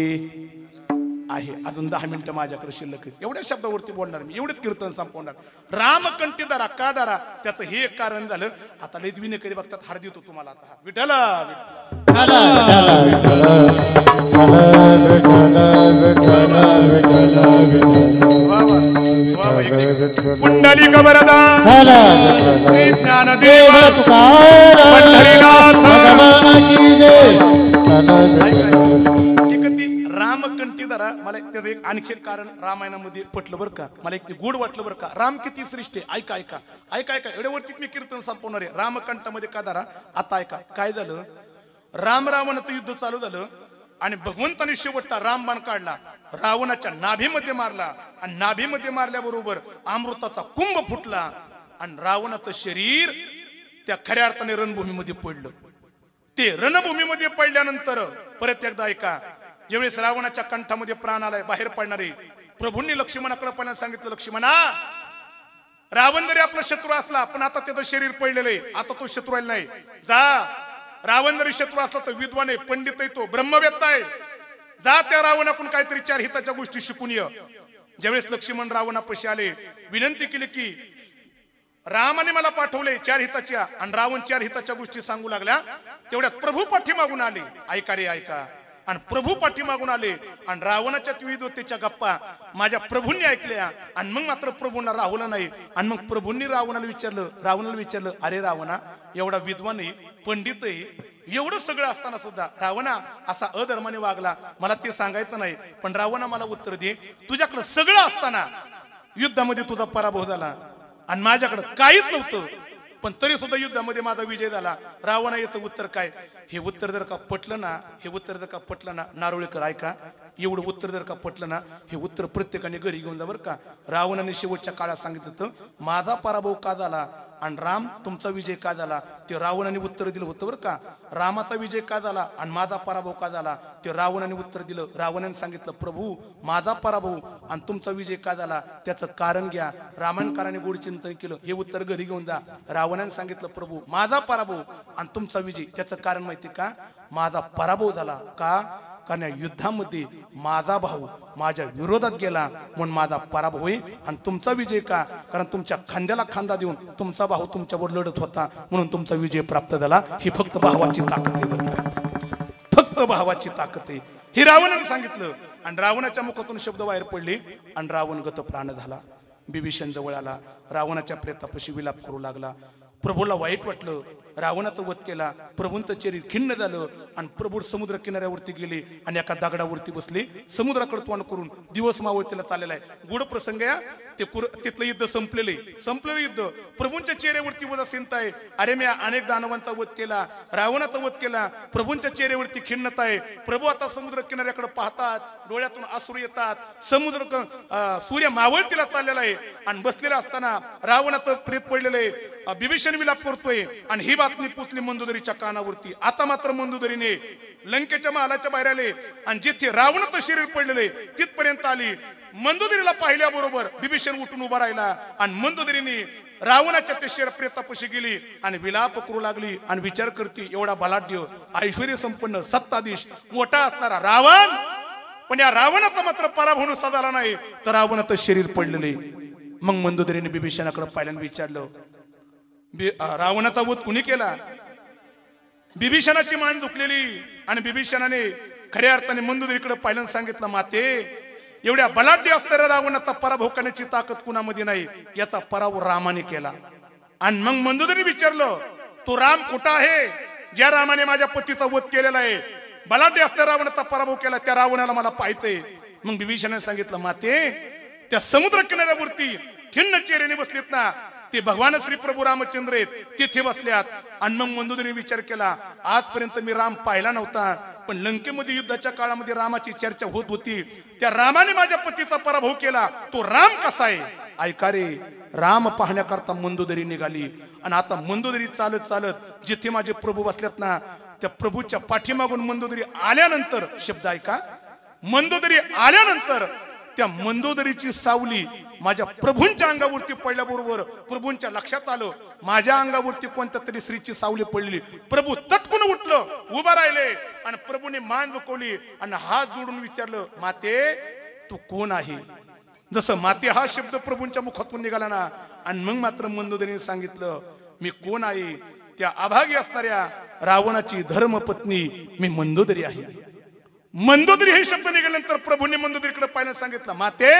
आहे. अजून 10 मिनिटं माझ्याकडे शिल्लक आहेत, एवढ्या शब्दावरती बोलणार मी, एवढेच कीर्तन संपवणार. रामकंठीदारा का दारा, त्याचं हे एक कारण झालं. आता लईच विनकरी बघतात, हार देतो तुम्हाला आता. विठ्ठला पुंडलिक वरदा श्री ज्ञानदेव पंढरीनाथ. रामकंठीदारा मला त्याचं एक आणखी कारण रामायणामध्ये पटलं बरं का, मला एक ते गोड वाटलं बरं का. राम किती श्रेष्ठ आहे, ऐका ऐका ऐका ऐका, एवढ्यावरतीच मी कीर्तन संपवणार आहे. रामकंठामध्ये का दारा, आता ऐका काय झालं. राम रावणाचं युद्ध चालू झालं आणि भगवंताने शेवटचा रामबाण काढला, रावणाच्या नाभीमध्ये मारला आणि नाभीमध्ये मारल्याबरोबर अमृताचा कुंभ फुटला आणि रावणाचं शरीर त्या खऱ्या अर्थाने रणभूमीमध्ये पडलं. ते रणभूमीमध्ये पडल्यानंतर परत एकदा ऐका, ज्यावेळेस रावणाच्या कंठामध्ये प्राण आलाय, बाहेर पडणारे प्रभूंनी लक्ष्मणाकडे पण सांगितलं, लक्ष्मणा रावण जरी आपला शत्रू असला पण आता त्याचं शरीर पडलेलं आहे, आता तो शत्रू राहिला नाही. जा, रावण जरी शत्रू असला तर विद्वान आहे, पंडित आहे, तो ब्रह्मवेत्ता आहे. जा त्या रावणाकडून काहीतरी 4 हिताच्या गोष्टी शिकून ये. ज्यावेळेस लक्ष्मण रावणापाशी आले, विनंती केली की रामाने मला पाठवले 4 हिताच्या, आणि रावण 4 हिताच्या गोष्टी सांगू लागल्या. तेवढ्यात प्रभू पाठीमागून आले. ऐका रे ऐका. आणि प्रभू पाठीमागून आले आणि रावणाच्या विद्वत्तेच्या गप्पा माझ्या प्रभूंनी ऐकल्या. आणि मग मात्र प्रभूंना राहुला नाही. आणि मग प्रभूंनी रावणाला विचारलं, अरे रावणा, एवढा विद्वान आहे, पंडित आहे, एवढं सगळं असताना सुद्धा रावणा असा अधर्माने वागला, मला ते सांगायचं नाही. पण रावणा मला उत्तर दे, तुझ्याकडे सगळं असताना युद्धामध्ये तुझा पराभव झाला आणि माझ्याकडे काहीच नव्हतं, पण तरी सुद्धा युद्धामध्ये माझा विजय झाला. रावणा याचं उत्तर काय? हे उत्तर जर का पटलं ना, नारोळेकर ऐका, एवढं उत्तर जर का पटलं ना, हे उत्तर प्रत्येकाने घरी घेऊन जा बरं का. रावणाने शेवटच्या काळात सांगितलं होतं, माझा पराभव का झाला आणि राम तुमचा विजय का झाला, ते रावणाने उत्तर दिलं होतं बरं का. रामाचा विजय का झाला आणि माझा पराभव का झाला, ते रावणाने उत्तर दिलं. रावणाने सांगितलं, प्रभू माझा पराभव आणि तुमचा विजय का झाला त्याचं कारण घ्या. रामायणकाराने गोड चिंतन केलं, हे उत्तर घरी घेऊन जा. रावणाने सांगितलं, प्रभू माझा पराभव आणि तुमचा विजय, त्याचं कारण माहिती का? माझा पराभव झाला का? कारण या युद्धामध्ये माझा भाऊ माझ्या विरोधात गेला म्हणून माझा पराभव आहे. आणि तुमचा विजय का? कारण तुमच्या खांद्याला खांदा देऊन तुमचा भाऊ तुमच्यावर लढत होता म्हणून तुमचा विजय प्राप्त झाला. ही फक्त भावाची ताकद आहे बरं का, फक्त भावाची ताकद आहे, हे रावणाने सांगितलं. आणि रावणाच्या मुखातून शब्द बाहेर पडले आणि रावण गतप्राण झाला. बिभीषण जवळ आला, रावणाच्या प्रेतापाशी विलाप करू लागला. प्रभूला वाईट वाटलं, रावणाचा वध केला. प्रभूंचं शरीर खिन्न झालं आणि प्रभू समुद्र किनाऱ्यावरती गेले आणि एका दगडावरती बसले. समुद्राकडे तोंड करून दिवस मावळतीला चाललेला आहे. गुढ प्रसंग या तिथलं युद्ध संपलेलं युद्ध. प्रभूंच्या चेहऱ्यावरती उदासीनता आहे. अरे मी अनेक दानवांचा वध केला, रावणाचा वध केला, प्रभूंच्या चेहऱ्यावरती खिन्नता आहे. प्रभू आता समुद्र किनाऱ्याकडे पाहतात, डोळ्यातून अश्रू येतात. सूर्य मावळतीला चाललेला आहे आणि बसलेला असताना रावणाचं प्रेत पडलेलं आहे. बिभीषण विलाप करतोय आणि ही बातमी पोचली मंदोदरीच्या कानावरती. आता मात्र मंदोदरीने लंकेच्या महालाच्या बाहेर आले आणि जिथे रावणाचं शरीर पडलेले तिथपर्यंत आली. मंदोदरीला पाहिल्याबरोबर बिभीषण उठून उभा राहिला आणि मंदोदरीने रावणाच्या ते शरीर प्रेतापाशी गेली आणि विलाप करू लागली आणि विचार करते, एवढा बलाढ्य, ऐश्वर्य संपन्न, सत्ताधीश, मोठा असणारा रावण, पण या रावणाचा मात्र पराभव झाला नाही, तर रावणाचं शरीर पडलेले. मग मंदोदरीने बिभीषणाकडे पाहिल्यानं विचारलं, रावणाचा वध कुणी केला? बिभीषणाची मान झुकलेली आणि बिभीषणाने खऱ्या अर्थाने मंदोदरीकडे पाहिल्यानं सांगितलं, माते, एवढ्या बलाढ्य असणाऱ्या रावणाचा पराभव करण्याची ताकद कुणामध्ये नाही, याचा पराभव रामाने केला. आणि मग मंदोदरी विचारलं, तो राम कुठं आहे ज्या रामाने माझ्या पतीचा वध केलेला आहे? बलाढ्य असणाऱ्या रावणाचा पराभव केला, त्या रावणाला मला पाहतंय. मग बिभीषणाने सांगितलं, माते, त्या समुद्र किनाऱ्यावरती खिन्न चेहऱ्याने बसलेत ना, ते भगवान श्री प्रभू रामचंद्र आहेत, तिथे बसल्यात. आणि मग मंदोदरीने विचार केला, आजपर्यंत मी राम पाहिला नव्हता, पण लंकेमध्ये युद्धाच्या काळामध्ये रामाची चर्चा होत होती. त्या रामाने माझ्या पतीचा पराभव केला, तो राम कसा आहे? ऐका रे, राम पाहण्याकरता मंदोदरी निघाली. आणि आता मंदोदरी चालत चालत जिथे माझे प्रभू बसल्यात ना, त्या प्रभूच्या पाठीमागून मंदोदरी आल्यानंतर, शब्द ऐका, मंदोदरी आल्यानंतर त्या मंदोदरीची सावली माझ्या प्रभूंच्या अंगावरती पडल्याबरोबर प्रभूंच्या लक्षात आलं, माझ्या अंगावरती कोणत्या तरी स्त्रीची सावली पडलेली. प्रभू तटकून उठलं, उभा राहिले आणि प्रभूने मान झुकवली आणि हात जोडून विचारलं, माते, तू कोण आहे? जसं माते हा शब्द प्रभूंच्या मुखातून निघाला ना, आणि मग मात्र मंदोदरीने सांगितलं, मी कोण आहे? त्या अभागी असणाऱ्या रावणाची धर्मपत्नी मी मंदोदरी आहे. मंदोदरी हे शब्द निघाल्यानंतर प्रभूंनी मंदोदरीकडे पाहिलं, सांगितलं, माते,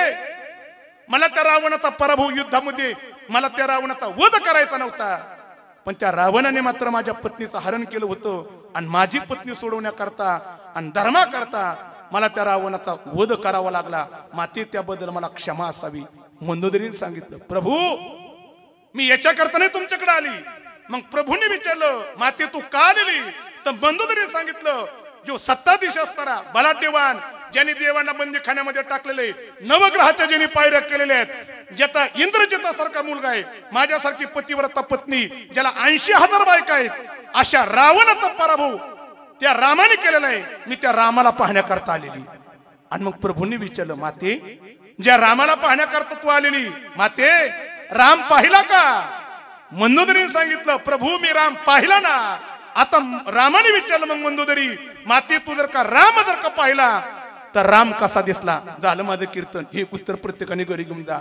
मला त्या रावणाचा पराभव युद्धामध्ये, मला त्या रावणाचा वध करायचा नव्हता, पण त्या रावणाने मात्र माझ्या पत्नीचं हरण केलं होतं आणि माझी पत्नी सोडवण्याकरता आणि धर्माकरता मला त्या रावणाचा वध करावा लागला. माते, त्याबद्दल मला क्षमा असावी. मंदोदरीने सांगितलं, प्रभू, मी याच्याकरता नाही तुमच्याकडे आली. मग प्रभूने विचारलं, माते, तू का आलेली? तर मंदोदरीने सांगितलं, जो सत्ताधीश असणारा बलाढ्यवान, ज्यांनी देवांना बंदीखान्यामध्ये टाकलेले, नवग्रहाच्या ज्यांनी पायऱ्या केलेल्या आहेत, ज्याचा इंद्रजिता सारखा मुलगा आहे, माझ्यासारखी पतिव्रता पत्नी, ज्याला 80,000 बायका आहेत, अशा रावणाचा पराभव त्या रामाने केलेला आहे. मी त्या रामाला पाहण्याकरता आलेली. आणि मग प्रभूंनी विचारलं, माते, ज्या रामाला पाहण्याकरता तू आलेली, माते, राम पाहिला का? मंदोदरीने सांगितलं प्रभू मी राम पाहिला ना. आता रामाने विचारलं मग मंदोदरी माते तू जर का राम जर का पाहिला तर राम कसा दिसला? झालं माझं कीर्तन. हे उत्तर प्रत्येकाने घरी घेऊन जा.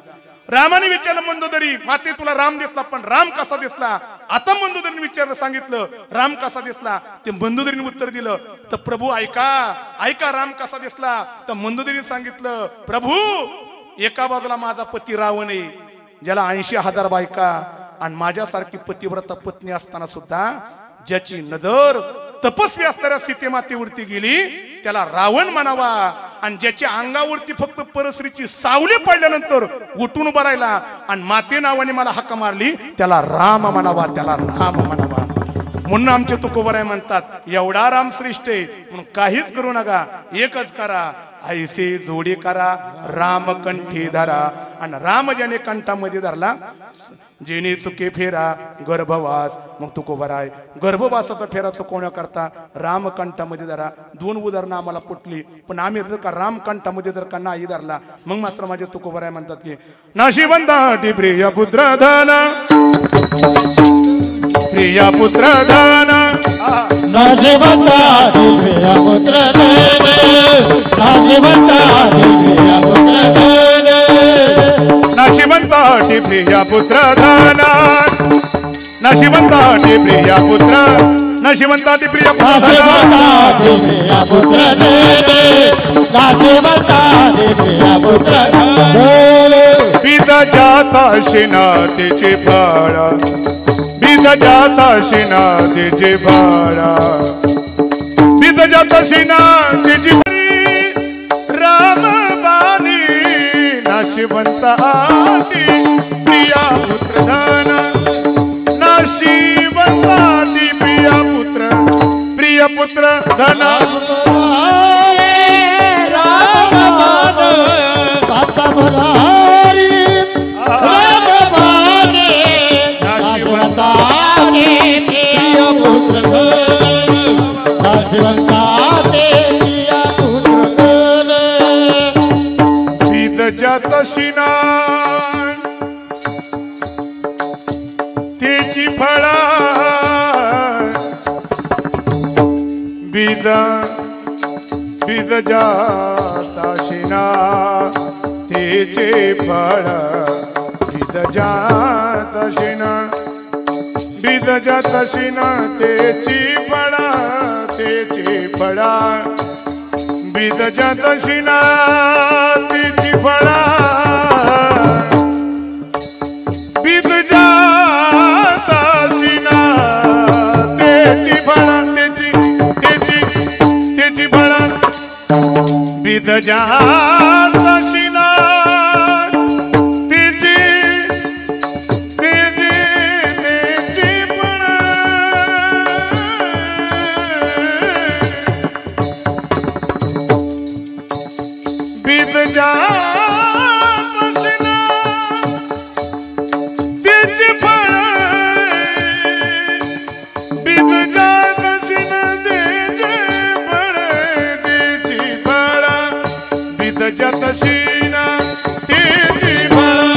रामाने विचारलं मंदोदरी माते तुला राम दिसला पण राम कसा दिसला? आता मंदोदरीने विचारलं सांगितलं राम कसा दिसला. ते मंदोदरीने उत्तर दिलं तर प्रभू ऐका ऐका राम कसा दिसला. तर मंदोदरीने सांगितलं प्रभू एका बाजूला माझा पती रावण आहे ज्याला 80,000 बायका आणि माझ्यासारखी पतिव्रता पत्नी असताना सुद्धा ज्याची नजर तपस्वी असणाऱ्या सीतेमातेवरती गेली त्याला रावण म्हणावा. आणि ज्याच्या अंगावरती फक्त परस्त्रीची सावली पडल्यानंतर उठून उभा राहिला आणि माते नावाने मला हाक मारली त्याला राम म्हणावा. त्याला राम म्हणावा. म्हणून आमचे तुकोबराय म्हणतात एवढा राम श्रेष्ठ आहे म्हणून काहीच करू नका एकच करा ऐसे जोडी करा राम कंठी धरा. आणि राम ज्याने कंठामध्ये धरला जेणे चुके फेरा गर्भवास. मग तुकोबराय गर्भवासाचा फेरा चुकवण्याकरता राम कंठामध्ये धरा. 2 उदाहरणं आम्हाला पटली पण आम्ही जर का राम कंठामध्ये जर का नाही धरला मग मात्र माझे तुकोबराय म्हणतात की नाशिवंताटी प्रिय पुत्र धन प्रिय पुत्र धन नाशिवंताटी प्रिय पुत्र धन नाशिवंताटी प्रिय पुत्र धन नाशिवंताटी प्रिय पुत्र धन नाशिवंताटी प्रिय पुत्र नाशिवंताटी प्रिय पुत्र नाशिवंताटी प्रिय पुत्र बीज जाता शिनातेचे फळ बीज जाता शिनातेचे फळ बीज जाता शिनातेची राम बाणी नाशिवंताटी प्रिया पुत्र धन नाशिवंताटी प्रिय पुत्र धन तशिना तेची फळा बीज बीज जाताशिना तेचे फळ बीज जाताशिना बीज जाताशिना तेची फळा बीज जाताशिना तेची फळा बीज जाताशिना तेची फळा तेची फळा बीज जाताशिना तेची फळा बीज जाताशिना तेची फळा बीज जाताशिना तेची फळा बीज जाताशिना तेची फळा बीज जाताशिना तेची फळा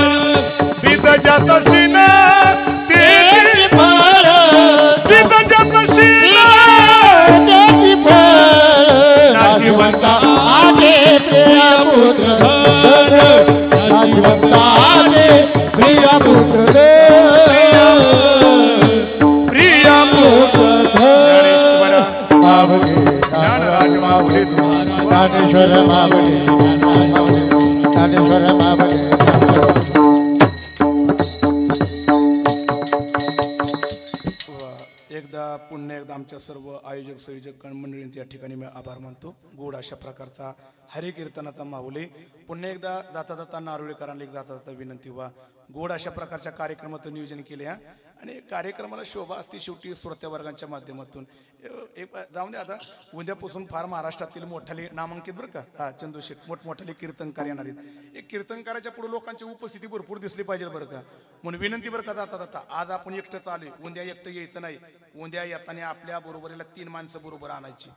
बीज जाताशिना तेची फळ नाशिवंता प्रिय पुत्र नाशिवंताटी प्रिय पुत्र प्रिय पुत्र ज्ञानेश्वर मावळे ज्ञानराज माऊली ज्ञानेश्वर मावळे ज्ञानेश्वर मावळे एकदा पुन्हा एकदा आमच्या सर्व आयोजक संयोजक मंडळींचे या ठिकाणी मी आभार मानतो. गोड अशा प्रकारचा हरिकीर्तनाचा माऊली पुन्हा एकदा जाता जाता नारोळीकरांना जाता जाता विनंती व्हा गोड अशा प्रकारच्या कार्यक्रमाचं नियोजन केले आणि कार्यक्रमाला शोभा असते शेवटी श्रोत्या वर्गांच्या माध्यमातून. एक जाऊन द्या आता उद्यापासून फार महाराष्ट्रातील मोठाले नामांकित बरं का हा चंदूशेठ मोठमोठाले कीर्तनकार येणार आहेत. एक कीर्तनकाराच्या पुढे लोकांची उपस्थिती भरपूर दिसली पाहिजे बरं का म्हणून विनंती बरं का जाता जाता आज आपण एकटंच आलोय उद्या एकटं यायचं नाही. उद्या येताना आपल्या बरोबरीला 3 माणसं बरोबर आणायची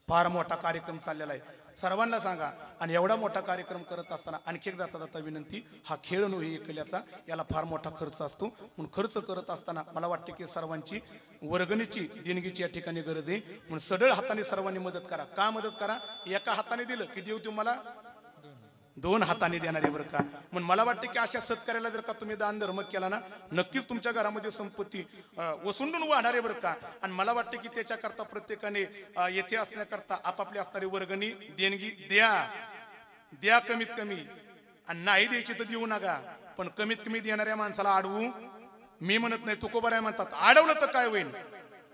फार मोठा कार्यक्रम चाललेला आहे, सर्वांना सांगा. आणि एवढा मोठा कार्यक्रम करत असताना आणखी एक जाता जाता विनंती, हा खेळ नव्हे एकल्याचा, याला फार मोठा खर्च असतो. म्हणून खर्च करत असताना मला वाटते की सर्वांची वर्गणीची देणगीची या ठिकाणी गरज आहे. म्हणून सडळ हाताने सर्वांनी मदत करा. का मदत करा? एका हाताने दिलं की देव तुम्हाला 2 हाताने देणारे बरं का. म्हणून मला वाटते की अशा सत्कार्याला जर का तुम्ही दान धर्म केला ना, नक्कीच तुमच्या घरामध्ये संपत्ती ओसंडून वाढणारे बरं का. आणि मला वाटते की त्याच्याकरता प्रत्येकाने येथे असण्याकरता आपापली असणारी वर्गणी देणगी द्या कमीत कमी. आणि नाही द्यायची तर देऊ नका, पण कमीत कमी देणाऱ्या माणसाला अडवू मी म्हणत नाही. तुकोबराय म्हणतात अडवलं तर काय होईल,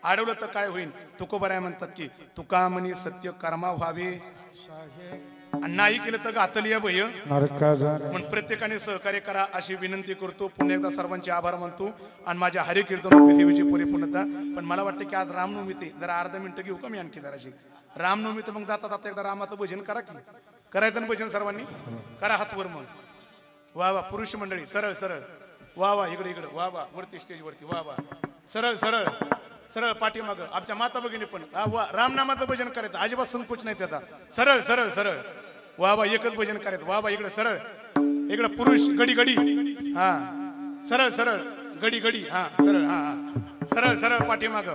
अडवलं तर काय होईल. तुकोबराय म्हणतात की तुका म्हणे सत्य कर्मा व्हावे, नाही केलं तर घातलीय भय. म्हणून प्रत्येकाने सहकार्य करा अशी विनंती करतो. पुन्हा एकदा सर्वांचे आभार मानतो आणि माझ्या हरिकीर्तन सेवेची परिपूर्णता. पण मला वाटतं की आज रामनवमी ते जरा अर्धा मिनिटं घेऊ का मी आणखी जराशी. रामनवमी तर मग जाता जाता एकदा रामाचं भजन करा की. करायचं ना भजन सर्वांनी, करा हातवर मग. वा वा पुरुष मंडळी सरळ सरळ, वा वा इकडे इकडे, वा वा वरती स्टेजवरती, वा वा सरळ सरळ सरळ पाठीमाग. आमच्या माता भगिनी पण वा रामनामाचं भजन करायचं, अजिबात संकोच नाही त्याचा. सरळ सरळ सरळ, वा वा एकच भजन करायचं. वा वा इकडे सरळ, इकडे पुरुष गडी गडी, हा सरळ सरळ गडी गडी, हा सरळ, हा हा सरळ सरळ पाठीमाग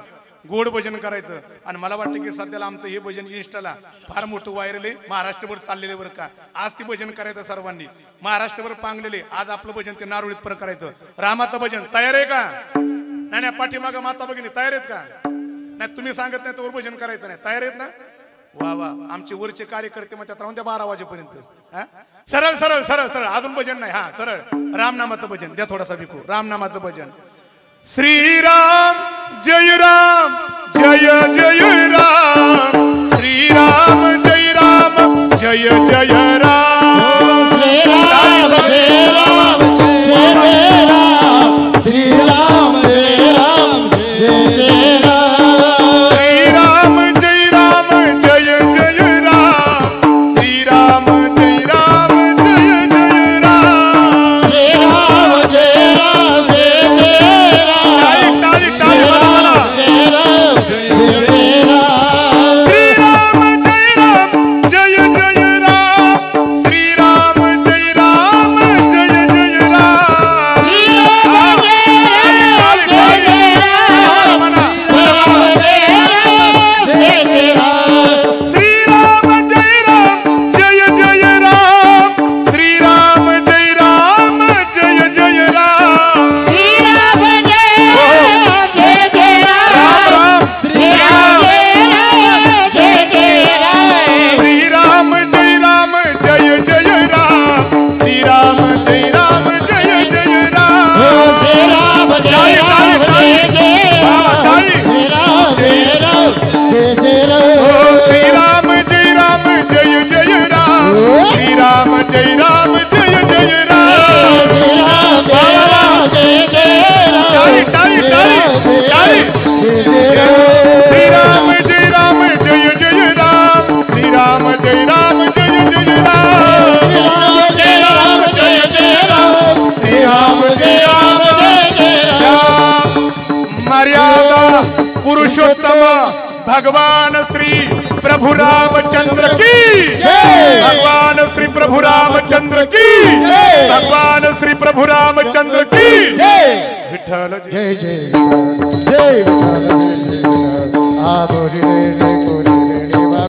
गोड भजन करायचं. आणि मला वाटतं की सध्याला आमचं हे भजन इन्स्टाला फार मोठं व्हायरल आहे, महाराष्ट्रभर चाललेले बरं का. आज ती भजन करायचं सर्वांनी, महाराष्ट्रभर पांगलेले. आज आपलं भजन ते नारोळीत पण करायचं. रामाचं भजन तयार आहे का? नाही नाही पाठीमाग माता भगिनी तयार आहेत का? नाही तुम्ही सांगत नाही तर भजन करायचं नाही, तयार आहेत ना? वा वा आमचे वरचे कार्यकर्ते मग त्यात राहून त्या 12 वाजेपर्यंत. सरळ सरळ सरळ सरळ अजून भजन नाही. हा सरळ रामनामाचं भजन द्या थोडासा विकू. रामनामाचं भजन. श्रीराम जय राम जय जय राम, श्रीराम जय राम जय जय राम, श्रीराम जय राम जय जय राम, श्रीराम जय राम जय जय राम, श्रीराम जय राम जय जय राम, श्रीराम जय राम जय जय राम, श्रीराम जय राम जय जय राम, टाळी टाळी वाजवा. जय जय राम, श्रीराम जय राम जय जय राम, श्रीराम जय राम जय जय राम, श्रीराम जय राम जय जय राम, श्रीराम जय राम जय जय राम, श्रीराम जय राम जय जय राम, श्रीराम जय राम जय जय राम, श्रीराम जय राम जय जय राम, श्रीराम जय राम जय जय राम, श्रीराम जय राम जय जय राम, श्रीराम जय राम जय जय राम, श्रीराम जय राम जय जय राम, श्रीराम जय राम जय जय राम, श्रीराम जय राम जय जय राम, श्रीराम जय राम जय जय राम, श्रीराम जय राम जय जय राम, टाळी टाळी टाळी टाळी. श्रीराम जय राम जय जय राम, श्रीराम जय राम जय जय राम, श्रीराम जय राम जय जय राम, श्रीराम जय राम जय जय राम, मर्यादा पुरुषोत्तम भगवान श्री प्रभु रामचंद्र की जय, भगवान श्री प्रभु रामचंद्र की जय, भगवान श्री प्रभु रामचंद्र की जय विठ्ठल जय जय जय